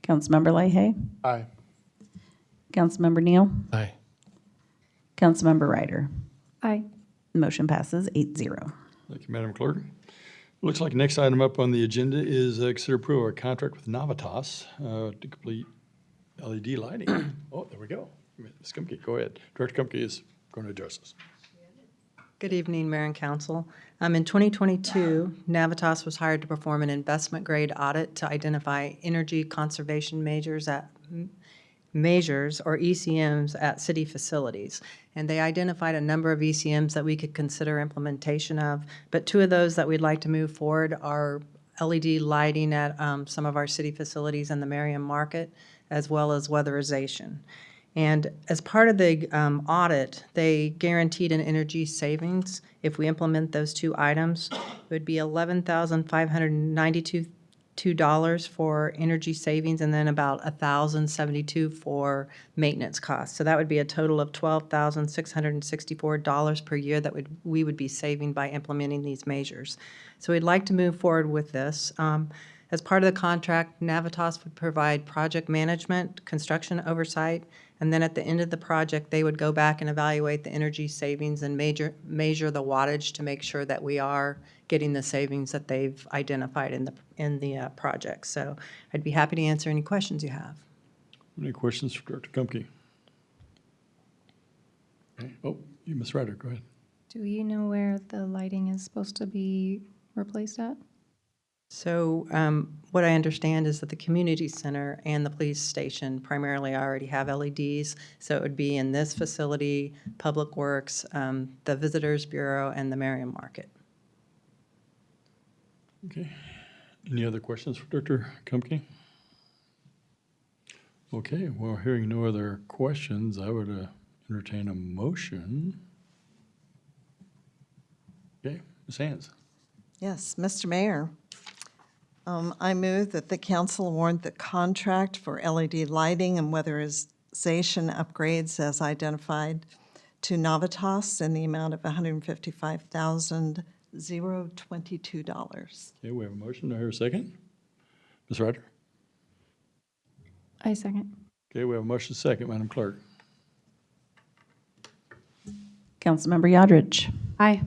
Speaker 3: Councilmember Leahy.
Speaker 6: Aye.
Speaker 3: Councilmember Neal.
Speaker 10: Aye.
Speaker 3: Councilmember Ryder.
Speaker 11: Aye.
Speaker 3: Motion passes 8-0.
Speaker 1: Thank you, Madam Clerk. Looks like next item up on the agenda is consider approval of a contract with Navitas to complete LED lighting. Oh, there we go. Ms. Kumke, go ahead. Director Kumke is going to address us.
Speaker 12: Good evening, Mayor and Council. In 2022, Navitas was hired to perform an investment-grade audit to identify energy conservation measures or ECMs at city facilities. And they identified a number of ECMs that we could consider implementation of, but two of those that we'd like to move forward are LED lighting at some of our city facilities in the Merriam Market, as well as weatherization. And as part of the audit, they guaranteed an energy savings. If we implement those two items, it would be $11,592 for energy savings, and then about $1,072 for maintenance costs. So that would be a total of $12,664 per year that we would be saving by implementing these measures. So we'd like to move forward with this. As part of the contract, Navitas would provide project management, construction oversight, and then at the end of the project, they would go back and evaluate the energy savings and measure the wattage to make sure that we are getting the savings that they've identified in the project. So I'd be happy to answer any questions you have.
Speaker 1: Any questions for Director Kumke? Okay. Oh, you, Ms. Ryder, go ahead.
Speaker 11: Do you know where the lighting is supposed to be replaced at?
Speaker 12: So what I understand is that the community center and the police station primarily already have LEDs. So it would be in this facility, Public Works, the Visitors Bureau, and the Merriam Market.
Speaker 1: Okay. Any other questions for Director Kumke? Okay, well, hearing no other questions, I would entertain a motion. Okay, Ms. Hands.
Speaker 2: Yes, Mr. Mayor. I move that the council award the contract for LED lighting and weatherization upgrades as identified to Navitas in the amount of $155,022.
Speaker 1: Okay, we have a motion. Do I hear a second? Ms. Ryder?
Speaker 11: I second.
Speaker 1: Okay, we have a motion second, Madam Clerk.
Speaker 3: Councilmember Yodrich.
Speaker 4: Aye.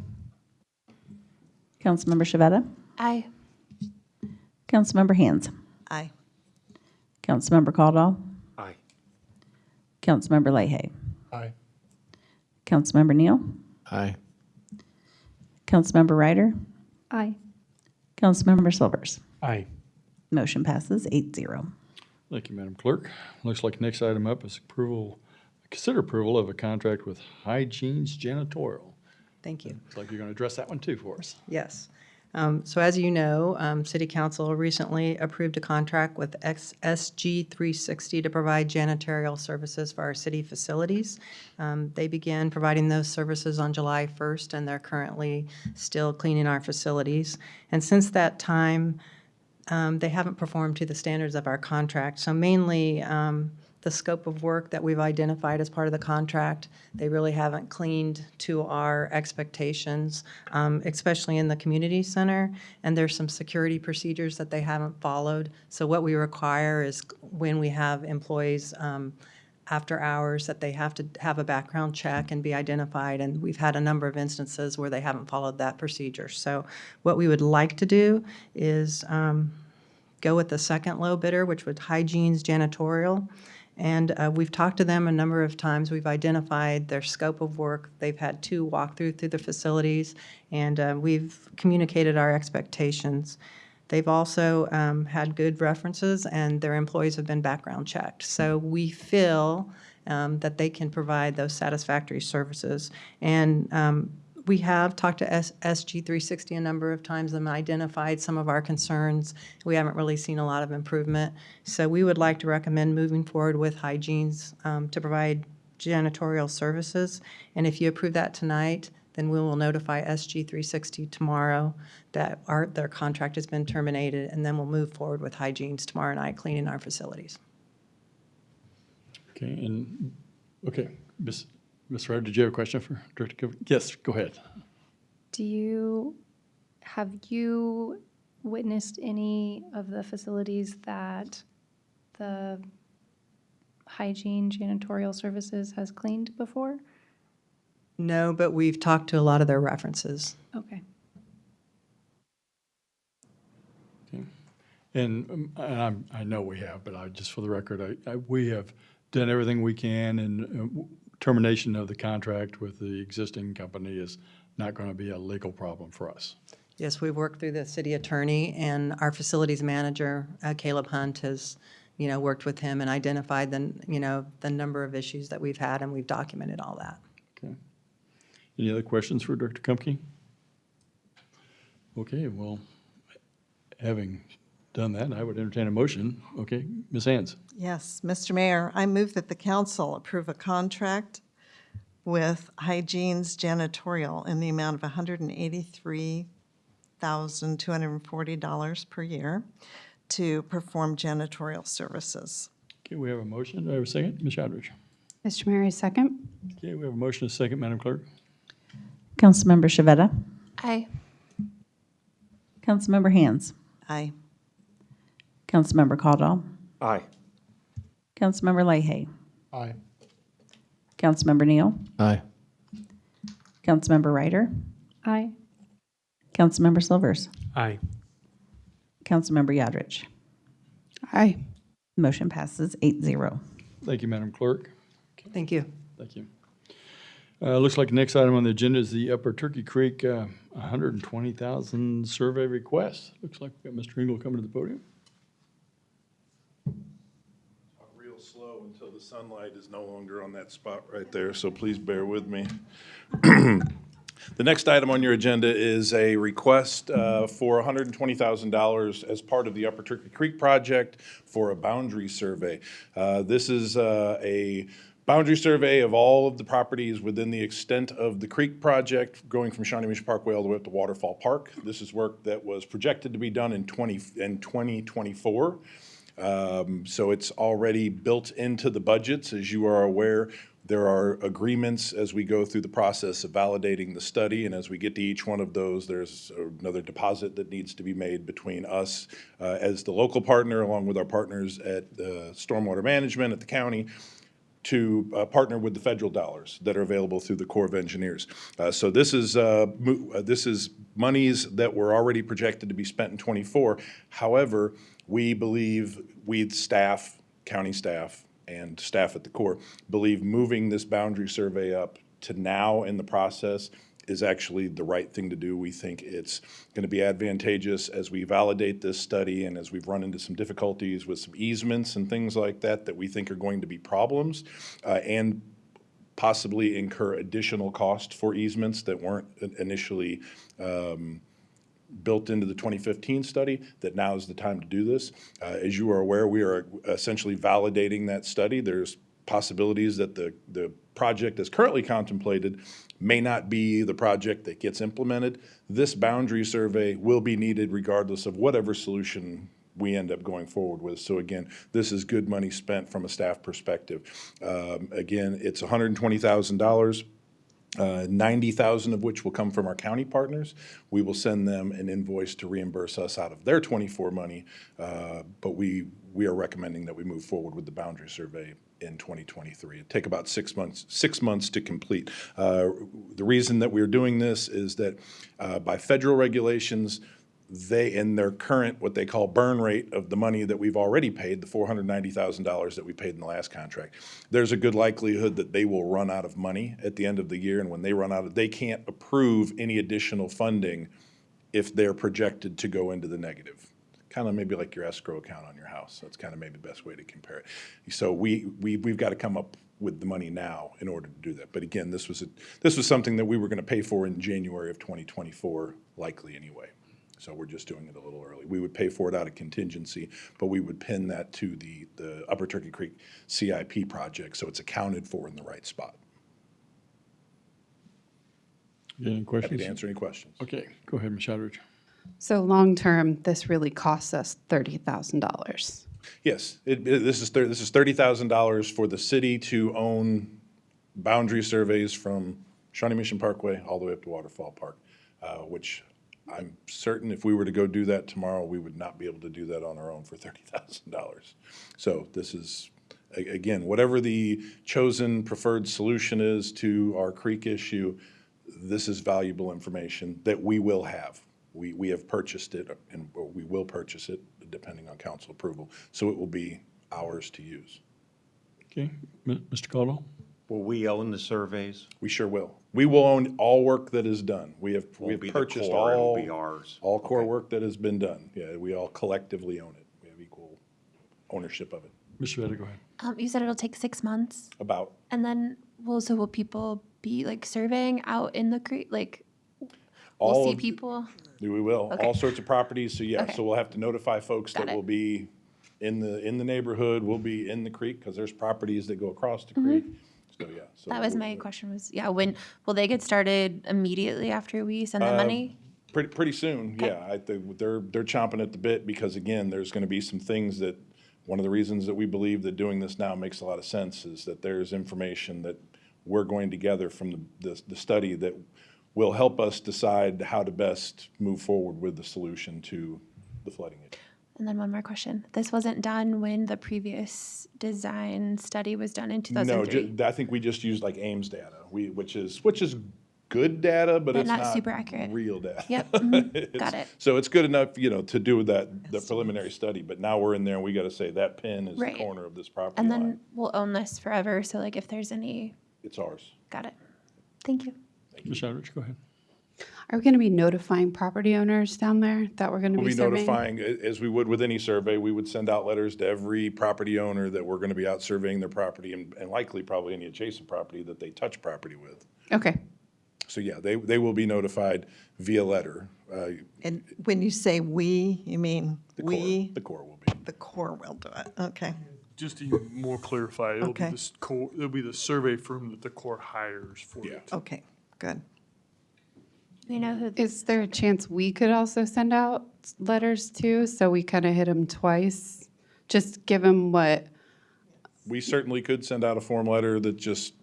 Speaker 3: Councilmember Shavetta.
Speaker 11: Aye.
Speaker 3: Councilmember Hands.
Speaker 2: Aye.
Speaker 3: Councilmember Caldwell.
Speaker 8: Aye.
Speaker 3: Councilmember Leahy.
Speaker 6: Aye.
Speaker 3: Councilmember Neal.
Speaker 10: Aye.
Speaker 3: Councilmember Ryder.
Speaker 11: Aye.
Speaker 3: Councilmember Silvers.
Speaker 7: Aye.
Speaker 3: Motion passes 8-0.
Speaker 1: Thank you, Madam Clerk. Looks like next item up is consider approval of a contract with Hygiene's Janitorial.
Speaker 12: Thank you.
Speaker 1: Looks like you're going to address that one too for us.
Speaker 12: Yes. So as you know, City Council recently approved a contract with SG 360 to provide janitorial services for our city facilities. They began providing those services on July 1st, and they're currently still cleaning our facilities. And since that time, they haven't performed to the standards of our contract. So mainly, the scope of work that we've identified as part of the contract, they really haven't cleaned to our expectations, especially in the community center. And there's some security procedures that they haven't followed. So what we require is when we have employees after hours that they have to have a background check and be identified. And we've had a number of instances where they haven't followed that procedure. So what we would like to do is go with the second low bidder, which would Hygiene's Janitorial. And we've talked to them a number of times. We've identified their scope of work. They've had 2 walkthrough through the facilities, and we've communicated our expectations. They've also had good references, and their employees have been background checked. So we feel that they can provide those satisfactory services. And we have talked to SG 360 a number of times and identified some of our concerns. We haven't really seen a lot of improvement. So we would like to recommend moving forward with Hygiene's to provide janitorial services. And if you approve that tonight, then we will notify SG 360 tomorrow that their contract has been terminated, and then we'll move forward with hygienes tomorrow night, cleaning our facilities.
Speaker 1: Okay, and, okay, Ms. Ryder, did you have a question for Director Cook? Yes, go ahead.
Speaker 11: Have you witnessed any of the facilities that the hygiene janitorial services has cleaned before?
Speaker 12: No, but we've talked to a lot of their references.
Speaker 11: Okay.
Speaker 1: And I know we have, but just for the record, we have done everything we can, and termination of the contract with the existing company is not going to be a legal problem for us.
Speaker 12: Yes, we've worked through the city attorney, and our facilities manager, Caleb Hunt, has, worked with him and identified the number of issues that we've had, and we've documented all that.
Speaker 1: Okay. Any other questions for Director Kumpke? Okay, well, having done that, I would entertain a motion. Okay, Ms. Hands.
Speaker 2: Yes, Mr. Mayor, I move that the council approve a contract with Hygiene's Janitorial in the amount of $183,240 per year to perform janitorial services.
Speaker 1: Okay, we have a motion. Do I have a second? Ms. Shadrich.
Speaker 4: Mr. Mayor, I second.
Speaker 1: Okay, we have a motion and a second, Madam Clerk.
Speaker 3: Councilmember Shavetta.
Speaker 11: Aye.
Speaker 3: Councilmember Hands.
Speaker 2: Aye.
Speaker 3: Councilmember Caldwell.
Speaker 10: Aye.
Speaker 3: Councilmember Leahy.
Speaker 6: Aye.
Speaker 3: Councilmember Neal.
Speaker 10: Aye.
Speaker 3: Councilmember Ryder.
Speaker 11: Aye.
Speaker 3: Councilmember Silvers.
Speaker 7: Aye.
Speaker 3: Councilmember Yadrich.
Speaker 4: Aye.
Speaker 3: Motion passes 8-0.
Speaker 1: Thank you, Madam Clerk.
Speaker 12: Thank you.
Speaker 1: Thank you. Looks like the next item on the agenda is the Upper Turkey Creek 120,000 survey request. Looks like we've got Mr. Engel coming to the podium.
Speaker 8: Real slow until the sunlight is no longer on that spot right there, so please bear with me. The next item on your agenda is a request for $120,000 as part of the Upper Turkey Creek project for a boundary survey. This is a boundary survey of all of the properties within the extent of the creek project, going from Shawnee Mission Parkway all the way up to Waterfall Park. This is work that was projected to be done in 2024. So it's already built into the budgets. As you are aware, there are agreements as we go through the process of validating the study, and as we get to each one of those, there's another deposit that needs to be made between us as the local partner, along with our partners at Stormwater Management at the county, to partner with the federal dollars that are available through the Corps of Engineers. So this is monies that were already projected to be spent in '24. However, we believe, staff, county staff, and staff at the Corps, believe moving this boundary survey up to now in the process is actually the right thing to do. We think it's going to be advantageous as we validate this study and as we've run into some difficulties with some easements and things like that that we think are going to be problems, and possibly incur additional cost for easements that weren't initially built into the 2015 study, that now is the time to do this. As you are aware, we are essentially validating that study. There's possibilities that the project as currently contemplated may not be the project that gets implemented. This boundary survey will be needed regardless of whatever solution we end up going forward with. So again, this is good money spent from a staff perspective. Again, it's $120,000. 90,000 of which will come from our county partners. We will send them an invoice to reimburse us out of their 24 money, but we are recommending that we move forward with the boundary survey in 2023. It'd take about 6 months to complete. The reason that we're doing this is that by federal regulations, they, in their current, what they call burn rate of the money that we've already paid, the $490,000 that we paid in the last contract, there's a good likelihood that they will run out of money at the end of the year. And when they run out, they can't approve any additional funding if they're projected to go into the negative. Kind of maybe like your escrow account on your house. That's kind of maybe the best way to compare it. So we've got to come up with the money now in order to do that. But again, this was something that we were going to pay for in January of 2024, likely anyway. So we're just doing it a little early. We would pay for it out of contingency, but we would pin that to the Upper Turkey Creek CIP project, so it's accounted for in the right spot.
Speaker 1: Any
Speaker 8: Happy
Speaker 1: questions?
Speaker 8: to answer any questions.
Speaker 1: Okay, go ahead, Ms. Shadrich.
Speaker 4: So long-term, this really costs us $30,000.
Speaker 8: Yes, this is $30,000 for the city to own boundary surveys from Shawnee Mission Parkway all the way up to Waterfall Park, which I'm certain if we were to go do that tomorrow, we would not be able to do that on our own for $30,000. So this is, again, whatever the chosen preferred solution is to our creek issue, this is valuable information that we will have. We have purchased it, and we will purchase it depending on council approval. So it will be ours to use.
Speaker 1: Okay, Mr. Caldwell?
Speaker 13: Will we own the surveys?
Speaker 8: We sure will. We will own all work that is done. We have
Speaker 13: Won't be the
Speaker 8: purchased
Speaker 13: core, it'll
Speaker 8: all,
Speaker 13: be ours.
Speaker 8: all core
Speaker 13: Okay.
Speaker 8: work that has been done. Yeah, we all collectively own it. We have equal ownership of it.
Speaker 1: Mr. Vedder, go ahead.
Speaker 14: You said it'll take 6 months,
Speaker 8: About,
Speaker 14: and then will people be like surveying out in the creek? Like we'll
Speaker 8: All
Speaker 14: see
Speaker 8: of the-
Speaker 14: people.
Speaker 8: we will,
Speaker 14: Okay.
Speaker 8: all sorts of properties. So yeah,
Speaker 14: Okay.
Speaker 8: so we'll have to notify folks
Speaker 14: Got
Speaker 8: that
Speaker 14: it.
Speaker 8: will be in the neighborhood, will be in the creek, because there's properties that go across the creek. So yeah. So
Speaker 14: That was my question. Was when will they get started? Immediately after we send the money?
Speaker 8: Pretty soon, yeah. I think they're chomping at the bit because again, there's going to be some things that, one of the reasons that we believe that doing this now makes a lot of sense is that there's information that we're going to gather from the study that will help us decide how to best move forward with the solution to the flooding issue.
Speaker 14: And then one more question. This wasn't done when the previous design study was done in 2003.
Speaker 8: No, I think we just used like Ames data, which is good data, but
Speaker 14: But
Speaker 8: it's
Speaker 14: not
Speaker 8: not
Speaker 14: super accurate.
Speaker 8: real data.
Speaker 14: Yep, mhm,
Speaker 8: It's-
Speaker 14: got it.
Speaker 8: So it's good enough, to do the preliminary study, but now we're in there and we got to say that pin is the
Speaker 14: Right.
Speaker 8: corner of this property
Speaker 14: And
Speaker 8: line.
Speaker 14: then we'll own this forever. So like if there's any,
Speaker 8: It's ours.
Speaker 14: got it. Thank you.
Speaker 1: Ms. Shadrich, go ahead.
Speaker 4: Are we going to be notifying property owners down there that we're going to
Speaker 8: We'll
Speaker 4: be
Speaker 8: be
Speaker 4: surveying?
Speaker 8: notifying, as we would with any survey, we would send out letters to every property owner that we're going to be out surveying their property and likely probably any adjacent property that they touch property with.
Speaker 4: Okay.
Speaker 8: So yeah, they will be notified via letter.
Speaker 2: And when you say we, you mean we?
Speaker 8: The Corps will be.
Speaker 2: The Corps will do it, okay.
Speaker 15: Just to even more clarify, it'll be
Speaker 2: Okay.
Speaker 15: it'll be the survey firm that the Corps hires for
Speaker 8: Yeah.
Speaker 15: it.
Speaker 2: Okay, good.
Speaker 14: We know who.
Speaker 4: Is there a chance we could also send out letters too? So we kind of hit them twice? Just give them what,
Speaker 8: We certainly could send out a form letter that just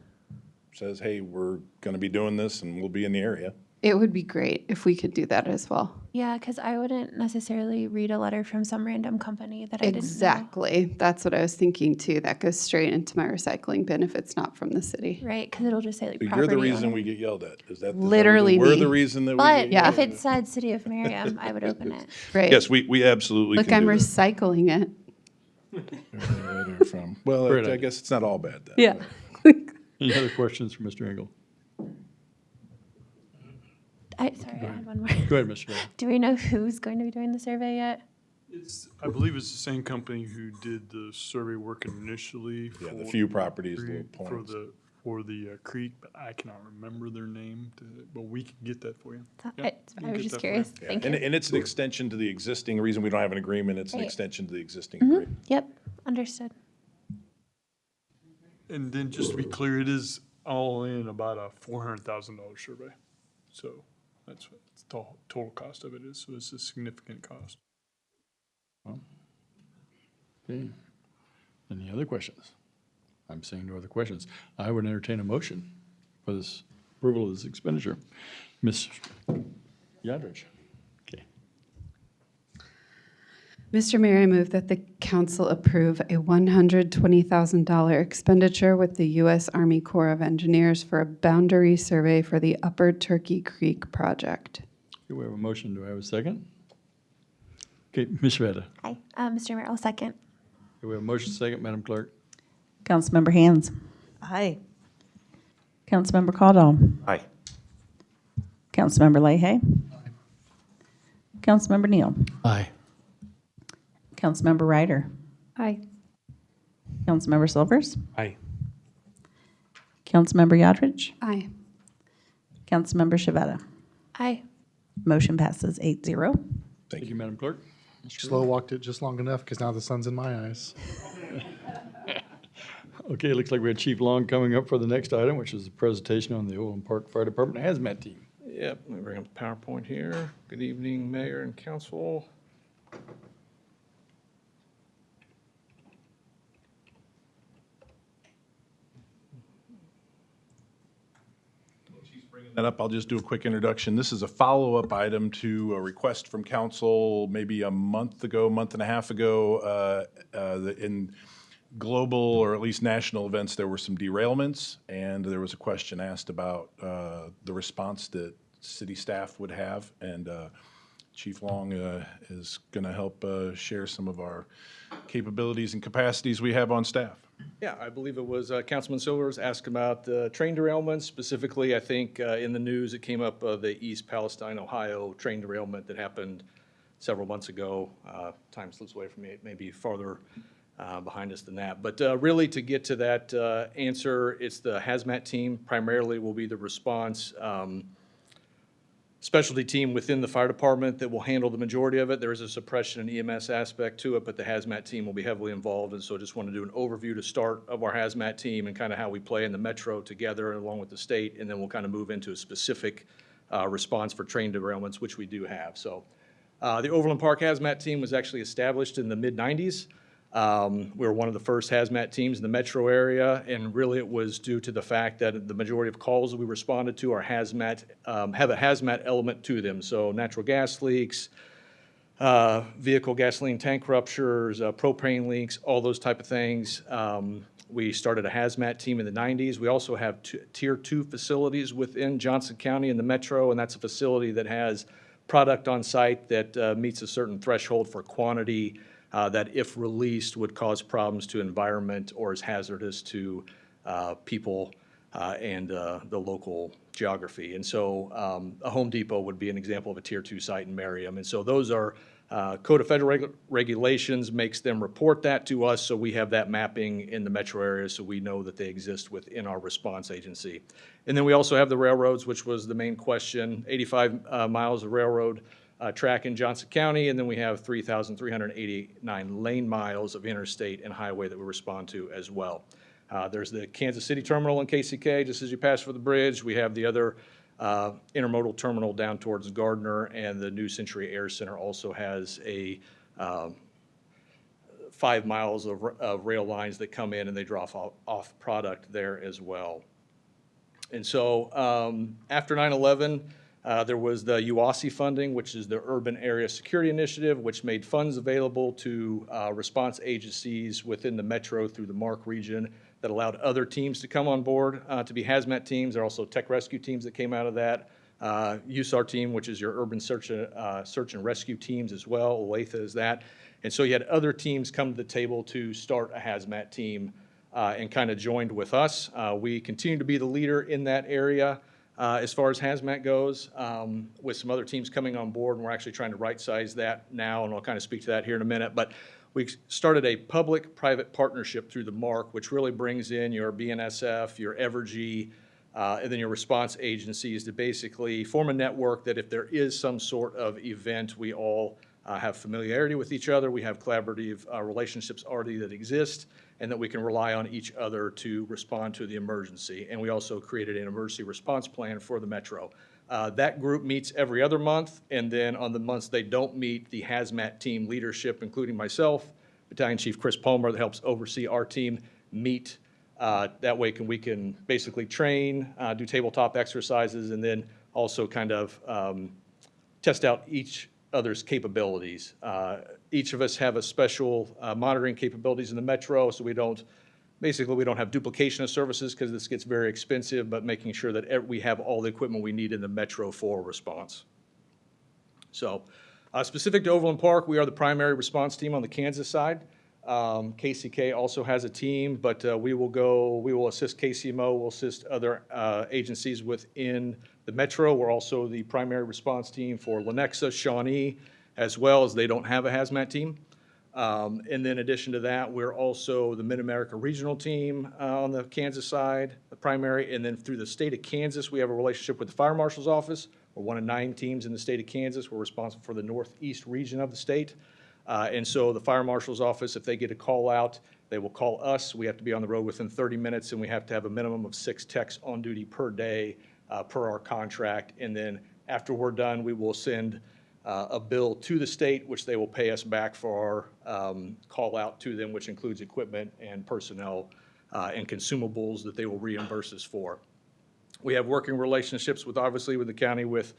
Speaker 8: says, hey, we're going to be doing this and we'll be in the area.
Speaker 4: it would be great if we could do that as well.
Speaker 14: Yeah, because I wouldn't necessarily read a letter from some random company that I didn't know.
Speaker 4: Exactly. That's what I was thinking too. That goes straight into my recycling bin if it's not from the city.
Speaker 14: Right, because it'll just say like
Speaker 8: But
Speaker 14: property
Speaker 8: you're the reason
Speaker 14: owner.
Speaker 8: we get yelled at. Is that
Speaker 4: Literally
Speaker 8: we're
Speaker 4: me.
Speaker 8: the reason that we
Speaker 14: But
Speaker 8: get
Speaker 4: Yeah.
Speaker 14: if
Speaker 8: yelled
Speaker 14: it
Speaker 8: at?
Speaker 14: said City of Merriam, I would open it.
Speaker 4: Right.
Speaker 8: Yes, we absolutely
Speaker 4: Look,
Speaker 8: can
Speaker 4: I'm
Speaker 8: do that.
Speaker 4: recycling it.
Speaker 8: Letter from- Well,
Speaker 1: Great
Speaker 8: I
Speaker 1: idea.
Speaker 8: guess it's not all bad then.
Speaker 4: Yeah.
Speaker 1: Any other questions for Mr. Engel?
Speaker 14: Sorry, I had one more.
Speaker 1: Go ahead, Mr. Vedder.
Speaker 14: Do we know who's going to be doing the survey yet?
Speaker 15: I believe it's the same company who did the survey work initially.
Speaker 8: Yeah, the
Speaker 15: for
Speaker 8: few properties, the
Speaker 15: creek-
Speaker 8: little points.
Speaker 15: For the creek, but I cannot remember their name, but we can get that for you.
Speaker 14: I,
Speaker 15: Yep, we
Speaker 14: I
Speaker 15: can
Speaker 14: was
Speaker 15: get
Speaker 14: just
Speaker 15: that for you.
Speaker 14: curious.
Speaker 8: Yeah,
Speaker 14: Thank
Speaker 8: and,
Speaker 14: you.
Speaker 8: and it's an extension to the existing, reason we don't have an agreement, it's an
Speaker 14: Right.
Speaker 8: extension to the existing agreement.
Speaker 14: Yep, understood.
Speaker 15: And then just to be clear, it is all in about a $400,000 survey. So that's what the total cost of it is. So it's a significant cost.
Speaker 1: Okay. Any other questions? I'm seeing no other questions. I would entertain a motion for this approval of this expenditure. Ms. Yadrich. Okay.
Speaker 4: Mr. Mayor, I move that the council approve a $120,000 expenditure with the U.S. Army Corps of Engineers for a boundary survey for the Upper Turkey Creek project.
Speaker 1: Okay, we have a motion. Do I have a second? Okay, Ms. Vedder.
Speaker 14: Hi, Mr. Mayor, I'll second.
Speaker 1: Okay, we have a motion second, Madam Clerk.
Speaker 3: Councilmember Hands.
Speaker 2: Aye.
Speaker 3: Councilmember Caldwell.
Speaker 13: Aye.
Speaker 3: Councilmember Leahy. Councilmember Neal.
Speaker 13: Aye.
Speaker 3: Councilmember Ryder.
Speaker 4: Aye.
Speaker 3: Councilmember Silvers.
Speaker 7: Aye.
Speaker 3: Councilmember Yodrich.
Speaker 4: Aye.
Speaker 3: Councilmember Shavetta.
Speaker 14: Aye.
Speaker 3: Motion passes 8-0.
Speaker 1: Thank you, Madam Clerk.
Speaker 16: Slow walked it just long enough because now the sun's in my eyes.
Speaker 1: Okay, it looks like we have Chief Long coming up for the next item, which is the presentation on the Overland Park Fire Department Hazmat Team.
Speaker 17: Yep, let me bring up the PowerPoint here. Good evening, Mayor and Council.
Speaker 8: That up, I'll just do a quick introduction. This is a follow-up item to a request from council maybe a month ago, month and a half ago. In global or at least national events, there were some derailments, and there was a question asked about the response that city staff would have. And Chief Long is going to help share some of our capabilities and capacities we have on staff.
Speaker 17: Yeah, I believe it was Councilman Silvers asked about train derailments. Specifically, I think in the news, it came up the East Palestine, Ohio train derailment that happened several months ago. Time slips away from me. It may be farther behind us than that. But really, to get to that answer, it's the hazmat team primarily will be the response specialty team within the fire department that will handle the majority of it. There is a suppression and EMS aspect to it, but the hazmat team will be heavily involved. And so I just want to do an overview to start of our hazmat team and kind of how we play in the metro together along with the state. And then we'll kind of move into a specific response for train derailments, which we do have. So the Overland Park hazmat team was actually established in the mid-90s. We were one of the first hazmat teams in the metro area, and really it was due to the fact that the majority of calls that we responded to are hazmat, have a hazmat element to them. So natural gas leaks, vehicle gasoline tank ruptures, propane leaks, all those type of things. We started a hazmat team in the 90s. We also have tier 2 facilities within Johnson County in the metro, and that's a facility that has product on site that meets a certain threshold for quantity that, if released, would cause problems to environment or is hazardous to people and the local geography. And so a Home Depot would be an example of a Tier 2 site in Merriam. And so those are Code of Federal Regulations makes them report that to us, so we have that mapping in the metro area so we know that they exist within our response agency. And then we also have the railroads, which was the main question, 85 miles of railroad track in Johnson County, and then we have 3,389 lane miles of interstate and highway that we respond to as well. There's the Kansas City terminal in KCK, just as you pass for the bridge. We have the other intermodal terminal down towards Gardner, and the New Century Air Center also has a 5 miles of rail lines that come in and they drop off product there as well. And so after 9/11, there was the UASI funding, which is the Urban Area Security Initiative, which made funds available to response agencies within the metro through the MARC region that allowed other teams to come on board to be hazmat teams. There are also tech rescue teams that came out of that. USAR team, which is your urban search and rescue teams as well. OLATHA is that. And so you had other teams come to the table to start a hazmat team and kind of joined with us. We continue to be the leader in that area. As far as hazmat goes, with some other teams coming on board, and we're actually trying to right-size that now, and I'll kind of speak to that here in a minute. But we started a public-private partnership through the MARC, which really brings in your BNSF, your Evergy, and then your response agencies to basically form a network that if there is some sort of event, we all have familiarity with each other. We have collaborative relationships already that exist, and that we can rely on each other to respond to the emergency. And we also created an emergency response plan for the metro. That group meets every other month, and then on the months they don't meet, the hazmat team leadership, including myself, Battalion Chief Chris Palmer, that helps oversee our team, meet. That way we can basically train, do tabletop exercises, and then also kind of test out each other's capabilities. Each of us have a special monitoring capabilities in the metro, so we don't have duplication of services because this gets very expensive, but making sure that we have all the equipment we need in the metro for response. So specific to Overland Park, we are the primary response team on the Kansas side. KCK also has a team, but we will assist KCMO, we'll assist other agencies within the metro. We're also the primary response team for Lenexa, Shawnee, as well, as they don't have a hazmat team. And then in addition to that, we're also the Mid-America Regional Team on the Kansas side, the primary, and then through the state of Kansas, we have a relationship with the Fire Marshal's Office. We're one of 9 teams in the state of Kansas. We're responsible for the northeast region of the state. And so the fire marshal's office, if they get a call out, they will call us. We have to be on the road within 30 minutes, and we have to have a minimum of 6 techs on duty per day per our contract. And then after we're done, we will send a bill to the state, which they will pay us back for our call out to them, which includes equipment and personnel and consumables that they will reimburse us for. We have working relationships with, obviously, with the county, with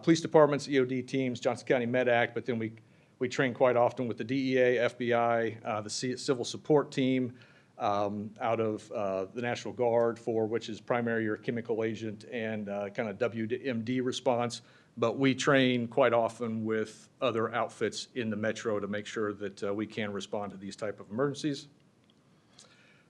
Speaker 17: police departments, EOD teams, Johnson County Med Act, but then we train quite often with the DEA, FBI, the civil support team out of the National Guard for which is primary or chemical agent and kind of WMD response. But we train quite often with other outfits in the metro to make sure that we can respond to these type of emergencies.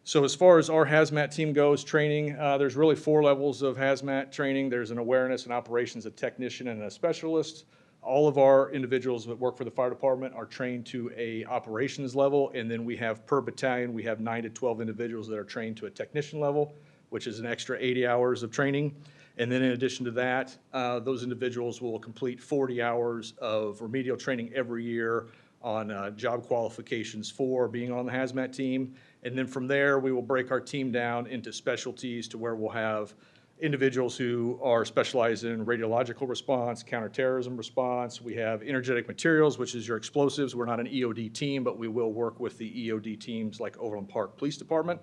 Speaker 17: So as far as our hazmat team goes, training, there's really 4 levels of hazmat training. There's an awareness and operations, a technician, and a specialist. All of our individuals that work for the fire department are trained to a operations level, and then we have per battalion, we have 9 to 12 individuals that are trained to a technician level, which is an extra 80 hours of training. And then in addition to that, those individuals will complete 40 hours of remedial training every year on job qualifications for being on the hazmat team. And then from there, we will break our team down into specialties to where we'll have individuals who are specialized in radiological response, counterterrorism response. We have energetic materials, which is your explosives. We're not an EOD team, but we will work with the EOD teams like Overland Park Police Department.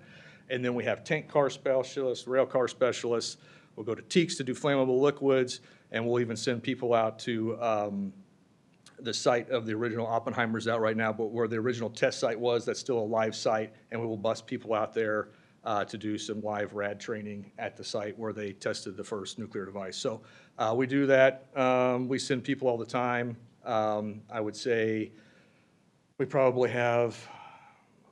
Speaker 17: And then we have tank car specialists, rail car specialists. We'll go to TEACs to do flammable liquids, and we'll even send people out to the site of the original Oppenheimer's out right now, but where the original test site was, that's still a live site, and we will bus people out there to do some live rad training at the site where they tested the first nuclear device. So we do that. We send people all the time. I would say we probably have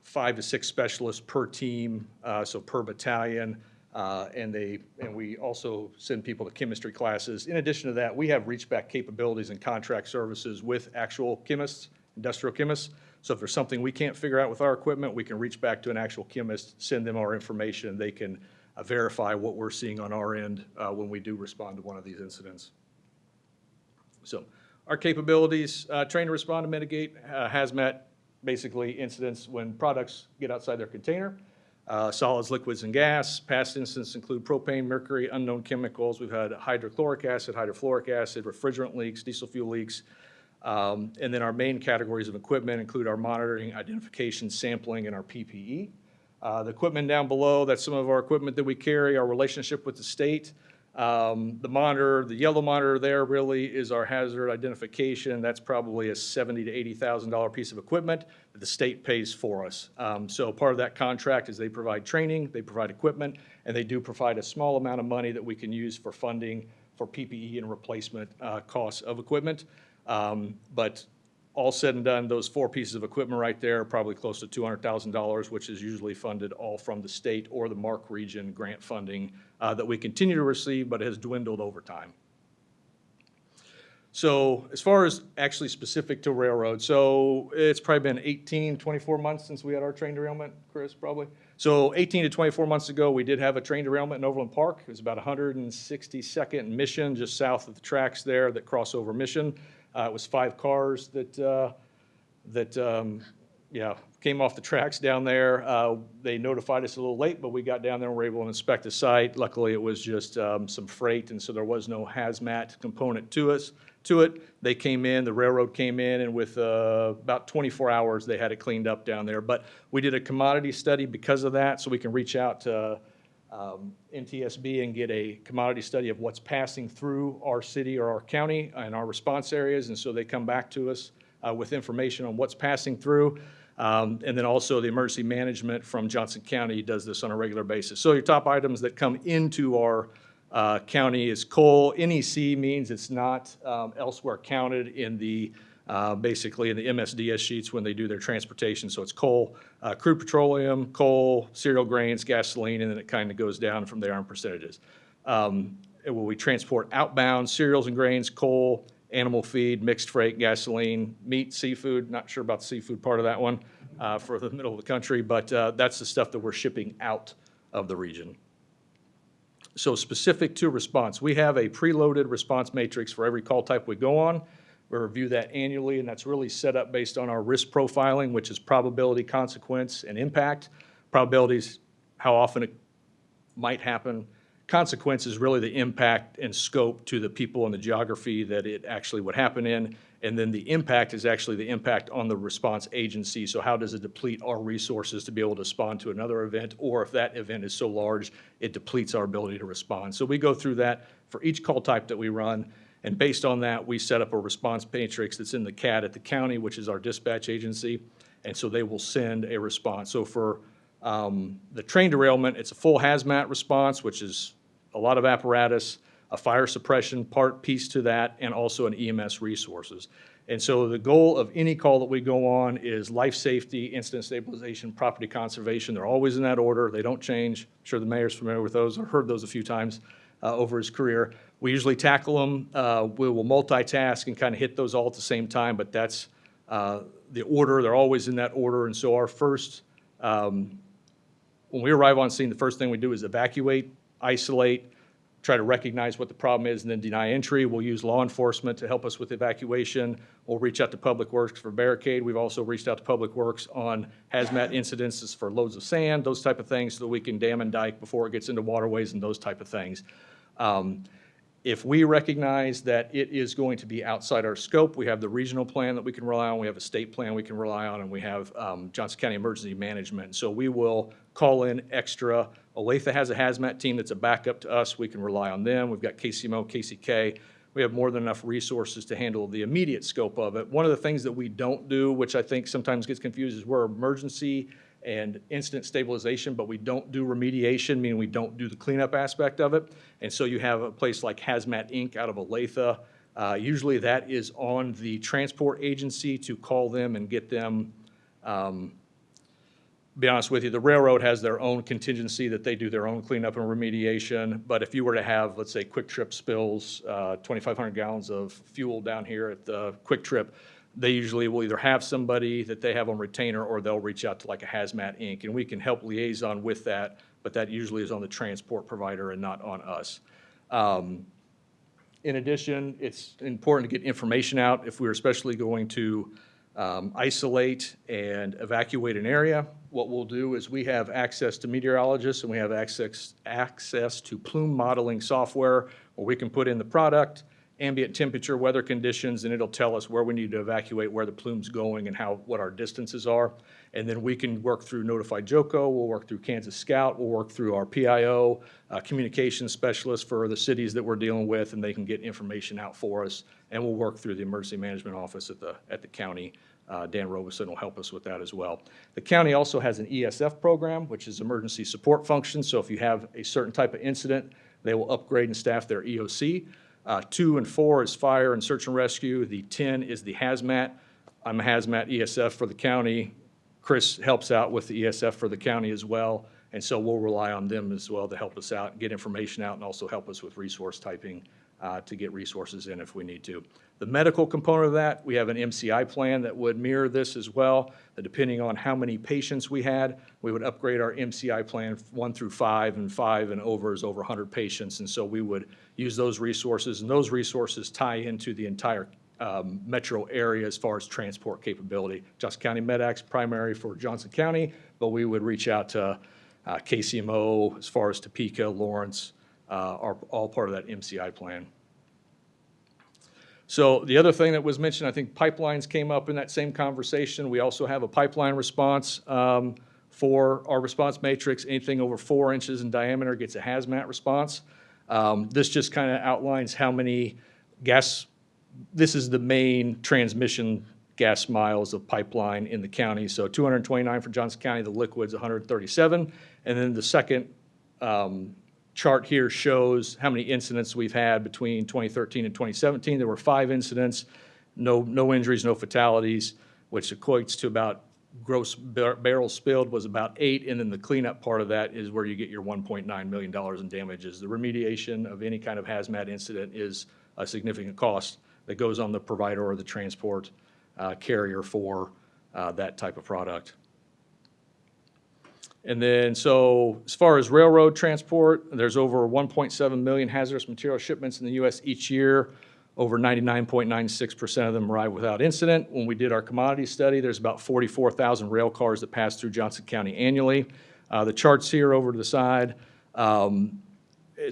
Speaker 17: 5 to 6 specialists per team, so per battalion. And we also send people to chemistry classes. In addition to that, we have reach-back capabilities and contract services with actual chemists, industrial chemists. So if there's something we can't figure out with our equipment, we can reach back to an actual chemist, send them our information, and they can verify what we're seeing on our end when we do respond to one of these incidents. So our capabilities, train to respond to mitigate hazmat, basically incidents when products get outside their container. Solids, liquids, and gas. Past incidents include propane, mercury, unknown chemicals. We've had hydrochloric acid, hydrofluoric acid, refrigerant leaks, diesel fuel leaks. And then our main categories of equipment include our monitoring, identification, sampling, and our PPE. The equipment down below, that's some of our equipment that we carry, our relationship with the state. The monitor, the yellow monitor there really is our hazard identification. That's probably a $70,000 to $80,000 piece of equipment that the state pays for us. So part of that contract is they provide training, they provide equipment, and they do provide a small amount of money that we can use for funding for PPE and replacement costs of equipment. But all said and done, those 4 pieces of equipment right there are probably close to $200,000, which is usually funded all from the state or the MARC region grant funding that we continue to receive, but has dwindled over time. So as far as actually specific to railroad, so it's probably been 18, 24 months since we had our train derailment, Chris, probably. So 18 to 24 months ago, we did have a train derailment in Overland Park. It was about 162nd and Mission, just south of the tracks there that cross over Mission. It was 5 cars that came off the tracks down there. They notified us a little late, but we got down there and were able to inspect the site. Luckily, it was just some freight, and so there was no hazmat component to it. They came in, the railroad came in, and with about 24 hours, they had it cleaned up down there. But we did a commodity study because of that, so we can reach out to NTSB and get a commodity study of what's passing through our city or our county and our response areas. And so they come back to us with information on what's passing through. And then also the emergency management from Johnson County does this on a regular basis. So your top items that come into our county is coal. NEC means it's not elsewhere counted in the basically in the MSDS sheets when they do their transportation. So it's coal, crude petroleum, coal, cereal grains, gasoline, and then it kind of goes down from there on percentages. We transport outbound cereals and grains, coal, animal feed, mixed freight, gasoline, meat, seafood. Not sure about the seafood part of that one for the middle of the country, but that's the stuff that we're shipping out of the region. So specific to response, we have a preloaded response matrix for every call type we go on. We review that annually, and that's really set up based on our risk profiling, which is probability, consequence, and impact. Probabilities, how often it might happen. Consequence is really the impact and scope to the people and the geography that it actually would happen in. And then the impact is actually the impact on the response agency. So how does it deplete our resources to be able to respond to another event? Or if that event is so large, it depletes our ability to respond. So we go through that for each call type that we run. And based on that, we set up a response matrix that's in the CAD at the county, which is our dispatch agency. And so they will send a response. So for the train derailment, it's a full hazmat response, which is a lot of apparatus, a fire suppression piece to that, and also an EMS resources. And so the goal of any call that we go on is life safety, incident stabilization, property conservation. They're always in that order. They don't change. I'm sure the mayor's familiar with those. I've heard those a few times over his career. We usually tackle them. We will multitask and kind of hit those all at the same time, but that's the order. They're always in that order. And so our first, when we arrive on scene, the first thing we do is evacuate, isolate, try to recognize what the problem is, and then deny entry. We'll use law enforcement to help us with evacuation. We'll reach out to Public Works for barricade. We've also reached out to Public Works on hazmat incidences for loads of sand, those type of things, so that we can dam and dike before it gets into waterways and those type of things. If we recognize that it is going to be outside our scope, we have the regional plan that we can rely on, we have a state plan we can rely on, and we have Johnson County Emergency Management. So we will call in extra. Olathe has a hazmat team that's a backup to us. We can rely on them. We've got KCMO, KCK. We have more than enough resources to handle the immediate scope of it. One of the things that we don't do, which I think sometimes gets confused, is we're emergency and incident stabilization, but we don't do remediation, meaning we don't do the cleanup aspect of it. And so you have a place like Hazmat Inc. out of Olathe. Usually that is on the transport agency to call them and get them. Be honest with you, the railroad has their own contingency that they do their own cleanup and remediation. But if you were to have, let's say, Quick Trip spills 2,500 gallons of fuel down here at the Quick Trip, they usually will either have somebody that they have on retainer, or they'll reach out to like a Hazmat Inc. And we can help liaison with that, but that usually is on the transport provider and not on us. In addition, it's important to get information out if we're especially going to isolate and evacuate an area. What we'll do is we have access to meteorologists, and we have access to plume modeling software where we can put in the product, ambient temperature, weather conditions, and it'll tell us where we need to evacuate, where the plume's going, and what our distances are. And then we can work through Notified JOCO, we'll work through Kansas Scout, we'll work through our PIO, communications specialist for the cities that we're dealing with, and they can get information out for us. And we'll work through the emergency management office at the county. Dan Robeson will help us with that as well. The county also has an ESF program, which is emergency support function. So if you have a certain type of incident, they will upgrade and staff their EOC. 2 and 4 is fire and search and rescue. The 10 is the hazmat. I'm a hazmat ESF for the county. Chris helps out with the ESF for the county as well. And so we'll rely on them as well to help us out and get information out, and also help us with resource typing to get resources in if we need to. The medical component of that, we have an MCI plan that would mirror this as well, that depending on how many patients we had, we would upgrade our MCI plan 1 through 5, and 5 and over is over 100 patients. And so we would use those resources, and those resources tie into the entire metro area as far as transport capability. Johnson County MedAc's primary for Johnson County, but we would reach out to KCMO as far as Topeka, Lawrence, are all part of that MCI plan. So the other thing that was mentioned, I think pipelines came up in that same conversation. We also have a pipeline response for our response matrix. Anything over 4 inches in diameter gets a hazmat response. This just kind of outlines how many gas, this is the main transmission gas miles of pipeline in the county. So 229 for Johnson County, the liquid's 137. And then the second chart here shows how many incidents we've had between 2013 and 2017. There were 5 incidents, no injuries, no fatalities, which equates to about gross barrels spilled was about 8, and then the cleanup part of that is where you get your $1.9 million in damages. The remediation of any kind of hazmat incident is a significant cost that goes on the provider or the transport carrier for that type of product. And then, so as far as railroad transport, there's over 1.7 million hazardous material shipments in the U.S. each year. Over 99.96% of them arrive without incident. When we did our commodity study, there's about 44,000 rail cars that pass through Johnson County annually. The charts here over to the side,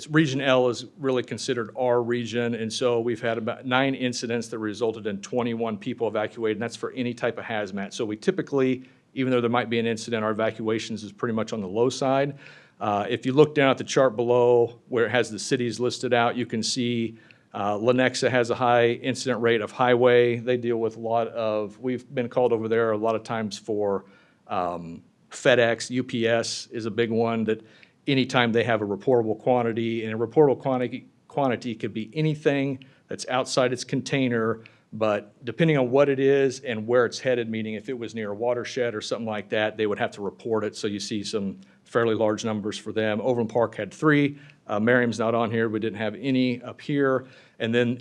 Speaker 17: Region L is really considered our region, and so we've had about 9 incidents that resulted in 21 people evacuated, and that's for any type of hazmat. So we typically, even though there might be an incident, our evacuations is pretty much on the low side. If you look down at the chart below where it has the cities listed out, you can see Lenexa has a high incident rate of highway. They deal with a lot of, we've been called over there a lot of times for FedEx, UPS is a big one that anytime they have a reportable quantity, and a reportable quantity could be anything that's outside its container, but depending on what it is and where it's headed, meaning if it was near a watershed or something like that, they would have to report it. So you see some fairly large numbers for them. Overland Park had 3. Merriam's not on here. We didn't have any up here. And then,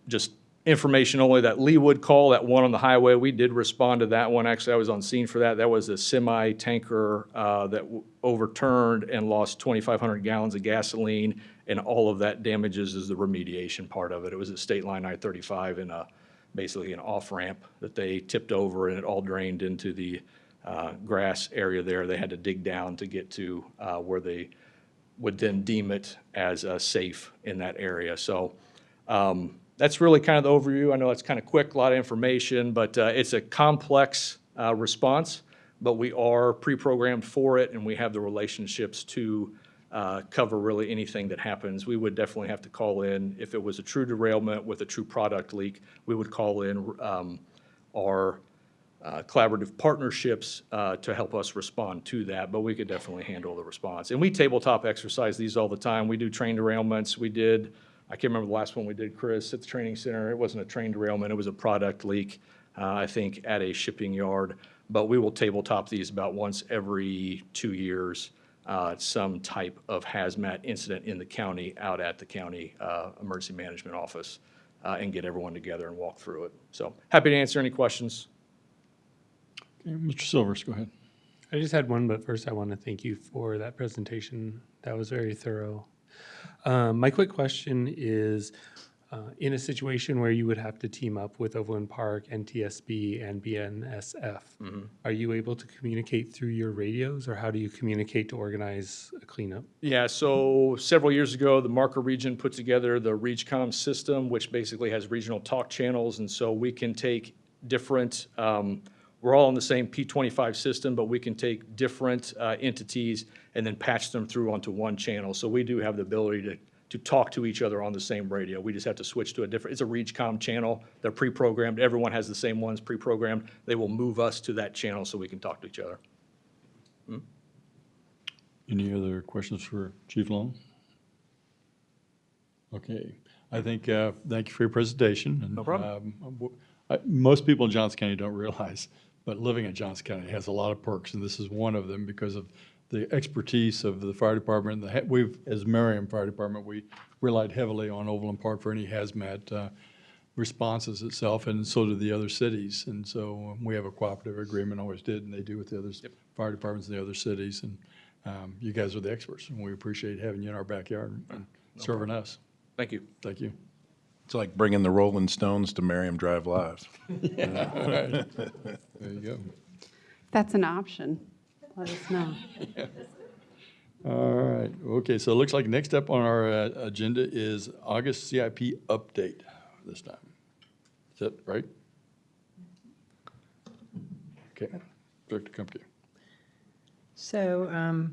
Speaker 17: just information only, that Leewood call, that one on the highway, we did respond to that one. Actually, I was on scene for that. That was a semi-tanker that overturned and lost 2,500 gallons of gasoline, and all of that damages is the remediation part of it. It was at State Line I-35 in basically an off-ramp that they tipped over, and it all drained into the grass area there. They had to dig down to get to where they would then deem it as safe in that area. So that's really kind of the overview. I know it's kind of quick, a lot of information, but it's a complex response, but we are pre-programmed for it, and we have the relationships to cover really anything that happens. We would definitely have to call in, if it was a true derailment with a true product leak, we would call in our collaborative partnerships to help us respond to that, but we could definitely handle the response. And we tabletop exercise these all the time. We do train derailments. We did, I can't remember the last one we did, Chris, at the training center. It wasn't a train derailment. It was a product leak, I think, at a shipping yard. But we will tabletop these about once every 2 years, some type of hazmat incident in the county, out at the county emergency management office, and get everyone together and walk through it. So happy to answer any questions.
Speaker 1: Okay, Mr. Silvers, go ahead.
Speaker 7: I just had one, but first I want to thank you for that presentation. That was very thorough. My quick question is, in a situation where you would have to team up with Overland Park, NTSB, and BNSF, are you able to communicate through your radios, or how do you communicate to organize a cleanup?
Speaker 17: Yeah, so several years ago, the Marker region put together the RegCom system, which basically has regional talk channels, and so we can take different, we're all on the same P25 system, but we can take different entities and then patch them through onto one channel. So we do have the ability to talk to each other on the same radio. We just have to switch to a different, it's a RegCom channel. They're pre-programmed. Everyone has the same ones pre-programmed. They will move us to that channel so we can talk to each other.
Speaker 1: Any other questions for Chief Long? Okay, I think, thank you for your presentation.
Speaker 17: No problem.
Speaker 1: Most people in Johnson County don't realize, but living in Johnson County has a lot of perks, and this is one of them because of the expertise of the fire department. We've, as Merriam Fire Department, we relied heavily on Overland Park for any hazmat responses itself, and so do the other cities. And so we have a cooperative agreement, always did, and they do with the other fire departments in the other cities. And you guys are the experts, and we appreciate having you in our backyard and serving us.
Speaker 17: Thank you.
Speaker 1: Thank you.
Speaker 8: It's like bringing the Rolling Stones to Merriam Drive Live.
Speaker 1: Yeah, all right. There you go.
Speaker 4: That's an option. Let us know.
Speaker 1: All right, okay, so it looks like next up on our agenda is August CIP update this time. Is that right? Okay, Director Kumpke.
Speaker 12: So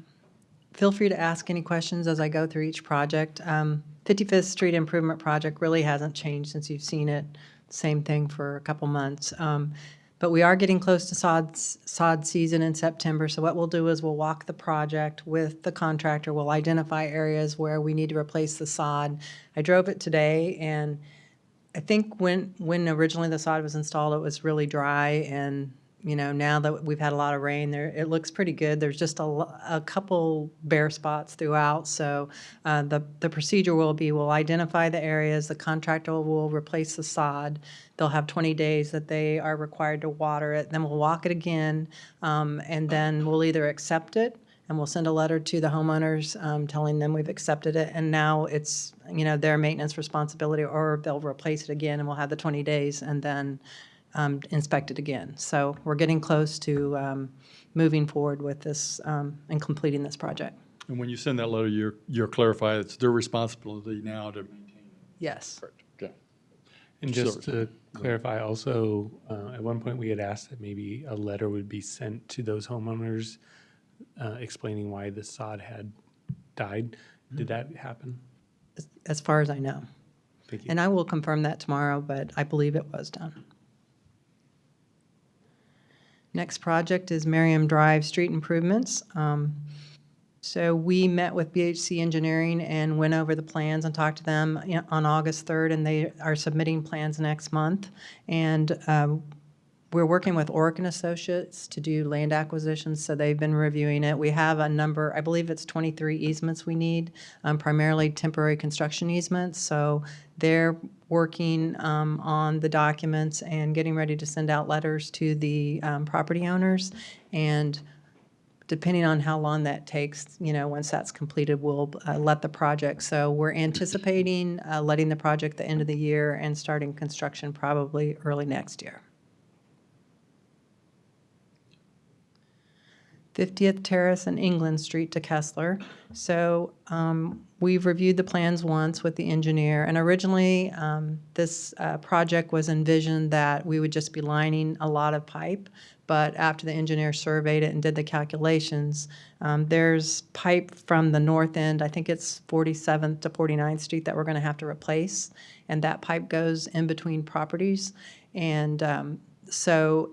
Speaker 12: feel free to ask any questions as I go through each project. 55th Street Improvement Project really hasn't changed since you've seen it. Same thing for a couple months. But we are getting close to sod season in September, so what we'll do is we'll walk the project with the contractor. We'll identify areas where we need to replace the sod. I drove it today, and I think when originally the sod was installed, it was really dry, and now that we've had a lot of rain, it looks pretty good. There's just a couple bare spots throughout. So the procedure will be, we'll identify the areas, the contractor will replace the sod. They'll have 20 days that they are required to water it. Then we'll walk it again, and then we'll either accept it, and we'll send a letter to the homeowners telling them we've accepted it, and now it's, their maintenance responsibility, or they'll replace it again, and we'll have the 20 days, and then inspect it again. So we're getting close to moving forward with this and completing this project.
Speaker 1: And when you send that letter, you're clarifying it's their responsibility now to maintain.
Speaker 12: Yes.
Speaker 1: Okay.
Speaker 7: And just to clarify also, at one point we had asked that maybe a letter would be sent to those homeowners explaining why the sod had died. Did that happen?
Speaker 12: As far as I know.
Speaker 7: Thank you.
Speaker 12: And I will confirm that tomorrow, but I believe it was done. Next project is Merriam Drive street improvements. So we met with BHC Engineering and went over the plans and talked to them on August 3rd, and they are submitting plans next month. And we're working with Orkin Associates to do land acquisitions, so they've been reviewing it. We have a number, I believe it's 23 easements we need, primarily temporary construction easements. So they're working on the documents and getting ready to send out letters to the property owners. And depending on how long that takes, once that's completed, we'll let the project. So we're anticipating letting the project the end of the year and starting construction probably early next year. 50th Terrace and England Street to Kessler. So we've reviewed the plans once with the engineer, and originally this project was envisioned that we would just be lining a lot of pipe, but after the engineer surveyed it and did the calculations, there's pipe from the north end, I think it's 47th to 49th Street, that we're going to have to replace, and that pipe goes in between properties. And and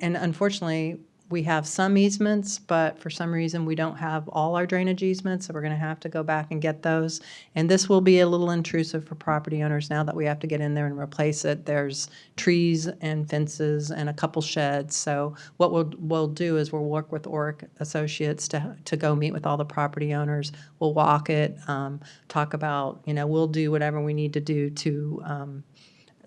Speaker 12: unfortunately, we have some easements, but for some reason we don't have all our drainage easements, so we're going to have to go back and get those. And this will be a little intrusive for property owners now that we have to get in there and replace it. There's trees and fences and a couple sheds. So what we'll do is we'll work with Orkin Associates to go meet with all the property owners. We'll walk it, talk about, we'll do whatever we need to do to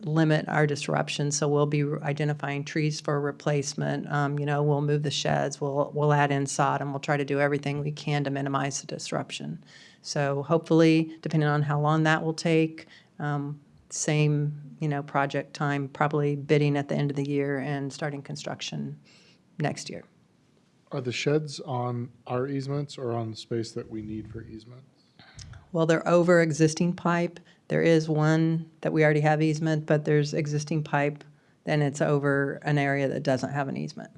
Speaker 12: limit our disruption. So we'll be identifying trees for replacement. We'll move the sheds, we'll add in sod, and we'll try to do everything we can to minimize the disruption. So hopefully, depending on how long that will take, same, project time, probably bidding at the end of the year and starting construction next year.
Speaker 16: Are the sheds on our easements or on the space that we need for easements?
Speaker 12: Well, they're over existing pipe. There is one that we already have easement, but there's existing pipe, then it's over an area that doesn't have an easement.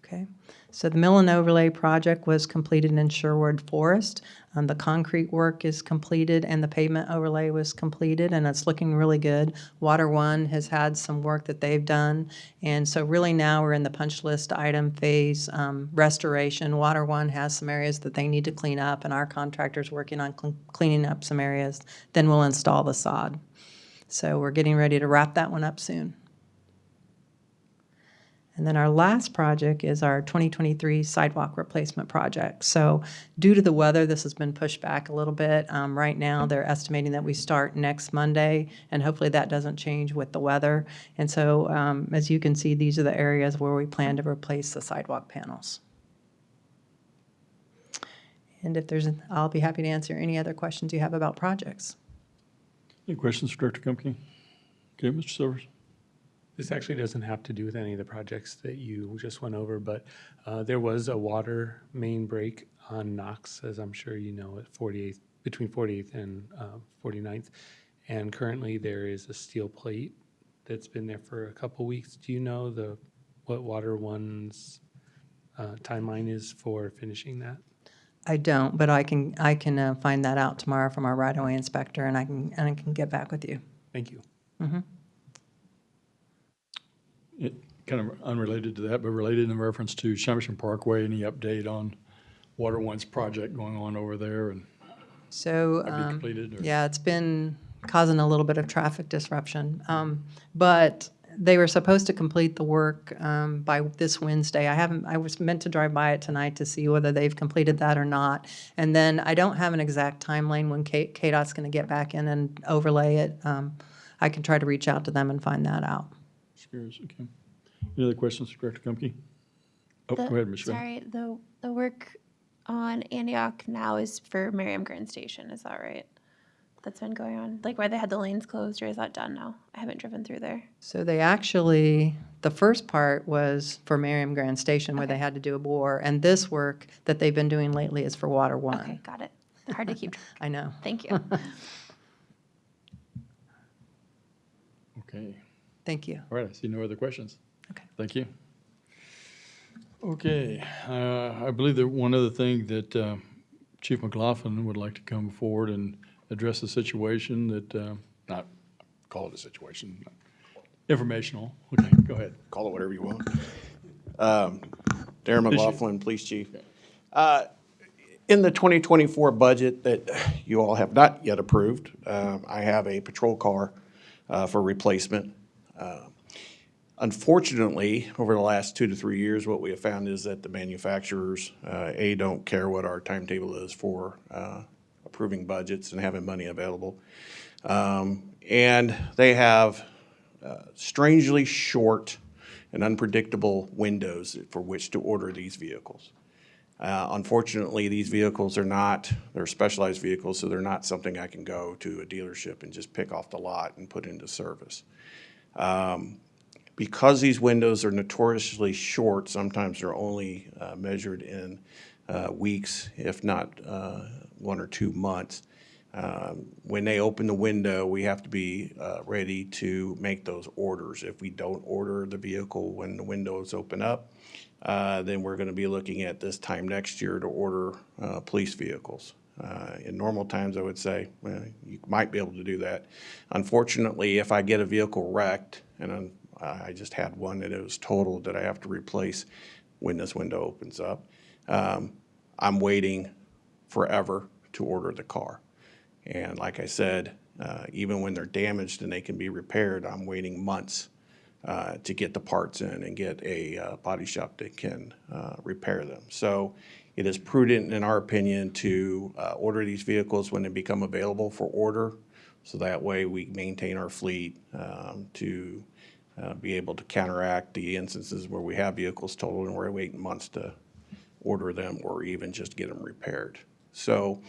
Speaker 12: Okay, so the mill and overlay project was completed in Sherwood Forest. The concrete work is completed and the pavement overlay was completed, and it's looking really good. Water One has had some work that they've done, and so really now we're in the punch list item phase, restoration. Water One has some areas that they need to clean up, and our contractor's working on cleaning up some areas. Then we'll install the sod. So we're getting ready to wrap that one up soon. And then our last project is our 2023 sidewalk replacement project. So due to the weather, this has been pushed back a little bit. Right now, they're estimating that we start next Monday, and hopefully that doesn't change with the weather. And so as you can see, these are the areas where we plan to replace the sidewalk panels. And if I'll be happy to answer any other questions you have about projects.
Speaker 1: Any questions for Director Kumpke? Okay, Mr. Silvers.
Speaker 7: This actually doesn't have to do with any of the projects that you just went over, but there was a water main break on Knox, as I'm sure you know, at 48th, between 48th and 49th. And currently there is a steel plate that's been there for a couple weeks. Do you know what Water One's timeline is for finishing that?
Speaker 12: I don't, but I can find that out tomorrow from our right-of-way inspector, and I can get back with you.
Speaker 7: Thank you.
Speaker 12: Mm-hmm.
Speaker 1: It, kind of unrelated to that, but related in reference to Shemerson Parkway, any update on Water One's project going on over there? And
Speaker 12: so
Speaker 1: be completed? Or?
Speaker 12: Yeah, it's been causing a little bit of traffic disruption. But they were supposed to complete the work by this Wednesday. I was meant to drive by it tonight to see whether they've completed that or not. And then I don't have an exact timeline when KDOT's going to get back in and overlay it. I can try to reach out to them and find that out.
Speaker 1: Curious, okay. Any other questions for Director Kumke? Oh, go ahead, Ms. Schwinn.
Speaker 14: Sorry, the work on Antioch now is for Merriam Grand Station, is that right? That's been going on, like where they had the lanes closed, or is that done now? I haven't driven through there.
Speaker 12: So they actually, the first part was for Merriam Grand Station where they had to do a bore, and this work that they've been doing lately is for Water One.
Speaker 14: Okay, got it. Hard to keep track.
Speaker 12: I know.
Speaker 14: Thank you.
Speaker 1: Okay.
Speaker 12: Thank you.
Speaker 1: All right, I see no other questions.
Speaker 12: Okay.
Speaker 1: Thank you. Okay, I believe that one other thing that Chief McLaughlin would like to come forward and address the situation that, not call it a situation, informational. Okay, go ahead.
Speaker 10: Call it whatever you want. Darren McLaughlin, Police Chief. In the 2024 budget that you all have not yet approved, I have a patrol car for replacement. Unfortunately, over the last 2 to 3 years, what we have found is that the manufacturers, don't care what our timetable is for approving budgets and having money available. And they have strangely short and unpredictable windows for which to order these vehicles. Unfortunately, these vehicles they're specialized vehicles, so they're not something I can go to a dealership and just pick off the lot and put into service. Because these windows are notoriously short, sometimes they're only measured in weeks, if not 1 or 2 months. When they open the window, we have to be ready to make those orders. If we don't order the vehicle when the windows open up, then we're going to be looking at this time next year to order police vehicles. In normal times, I would say, well, you might be able to do that. Unfortunately, if I get a vehicle wrecked, and I just had one that it was totaled that I have to replace when this window opens up, I'm waiting forever to order the car. And like I said, even when they're damaged and they can be repaired, I'm waiting months to get the parts in and get a body shop that can repair them. So it is prudent, in our opinion, to order these vehicles when they become available for order, so that way we maintain our fleet to be able to counteract the instances where we have vehicles totaled and we're waiting months to order them or even just get them repaired. So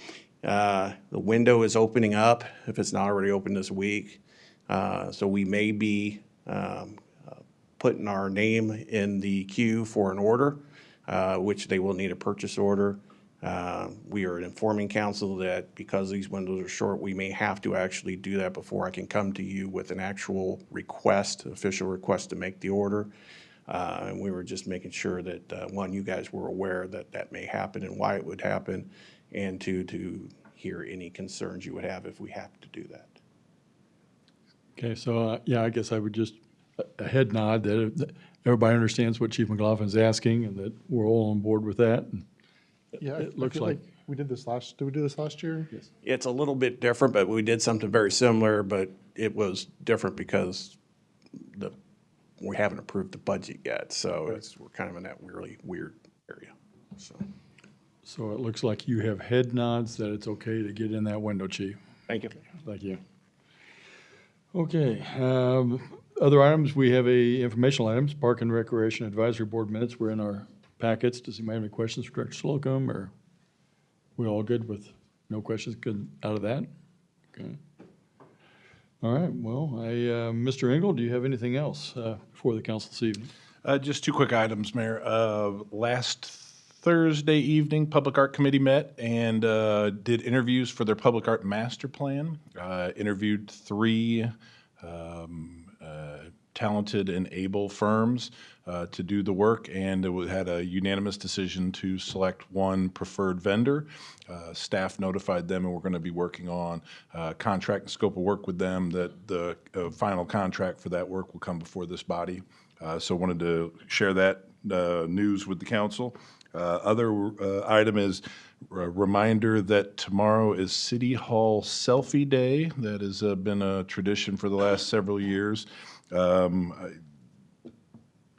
Speaker 10: the window is opening up, if it's not already open this week. So we may be putting our name in the queue for an order, which they will need a purchase order. We are informing council that because these windows are short, we may have to actually do that before I can come to you with an actual request, official request to make the order. And we were just making sure that, one, you guys were aware that that may happen and why it would happen, and two, to hear any concerns you would have if we have to do that.
Speaker 1: Okay, so, yeah, I guess I would just a head nod that everybody understands what Chief McLaughlin's asking and that we're all on board with that. And
Speaker 16: Yeah,
Speaker 1: it looks like
Speaker 16: we did this did we do this last year?
Speaker 1: Yes.
Speaker 10: It's a little bit different, but we did something very similar, but it was different because we haven't approved the budget yet, so we're kind of in that really weird area,
Speaker 1: So it looks like you have head nods that it's okay to get in that window, Chief.
Speaker 10: Thank you.
Speaker 1: Thank you. Okay, other items, we have informational items, Park and Recreation Advisory Board minutes were in our packets. Does anybody have any questions for Director Slocum, or we all good with no questions good out of that? Okay. All right, well, Mr. Engel, do you have anything else for the council this evening?
Speaker 8: Just 2 quick items, Mayor. Last Thursday evening, Public Art Committee met and did interviews for their Public Art Master Plan. Interviewed 3 talented and able firms to do the work, and it had a unanimous decision to select one preferred vendor. Staff notified them, and we're going to be working on contract and scope of work with them, that the final contract for that work will come before this body. So wanted to share that news with the council. Other item is a reminder that tomorrow is City Hall Selfie Day. That has been a tradition for the last several years.
Speaker 1: Is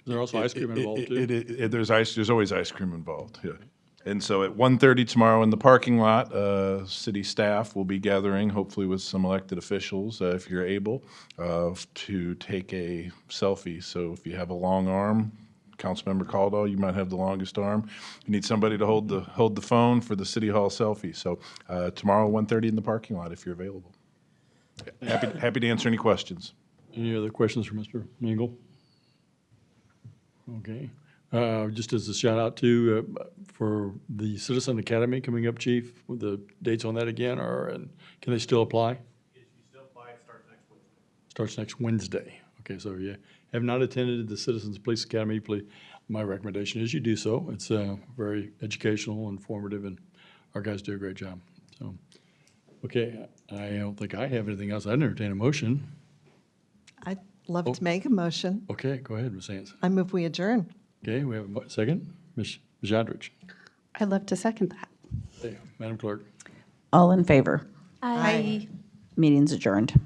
Speaker 1: there also ice cream involved too?
Speaker 8: There's always ice cream involved, yeah. And so at 1:30 tomorrow in the parking lot, city staff will be gathering, hopefully with some elected officials, if you're able, to take a selfie. So if you have a long arm, Councilmember Caldwell, you might have the longest arm. You need somebody to hold the phone for the City Hall selfie. So tomorrow, 1:30 in the parking lot, if you're available. Happy to answer any questions.
Speaker 1: Any other questions for Mr. Mingle? Okay. Just as a shout out too, for the Citizen Academy coming up, Chief, with the dates on that again, and can they still apply?
Speaker 5: If you still apply, it starts next Wednesday.
Speaker 1: Starts next Wednesday. Okay, so if you have not attended the Citizens Police Academy, please, my recommendation is you do so. It's very educational, informative, and our guys do a great job. So, okay, I don't think I have anything else. I'd entertain a motion.
Speaker 2: I'd love
Speaker 1: Oh.
Speaker 2: to make a motion.
Speaker 1: Okay, go ahead, Ms. Hanson.
Speaker 2: I move we adjourn.
Speaker 1: Okay, we have a second. Ms. Jandrich.
Speaker 4: I'd love to second that.
Speaker 1: Okay, Madam Clerk.
Speaker 3: All in favor?
Speaker 14: Aye.
Speaker 3: Meeting's adjourned.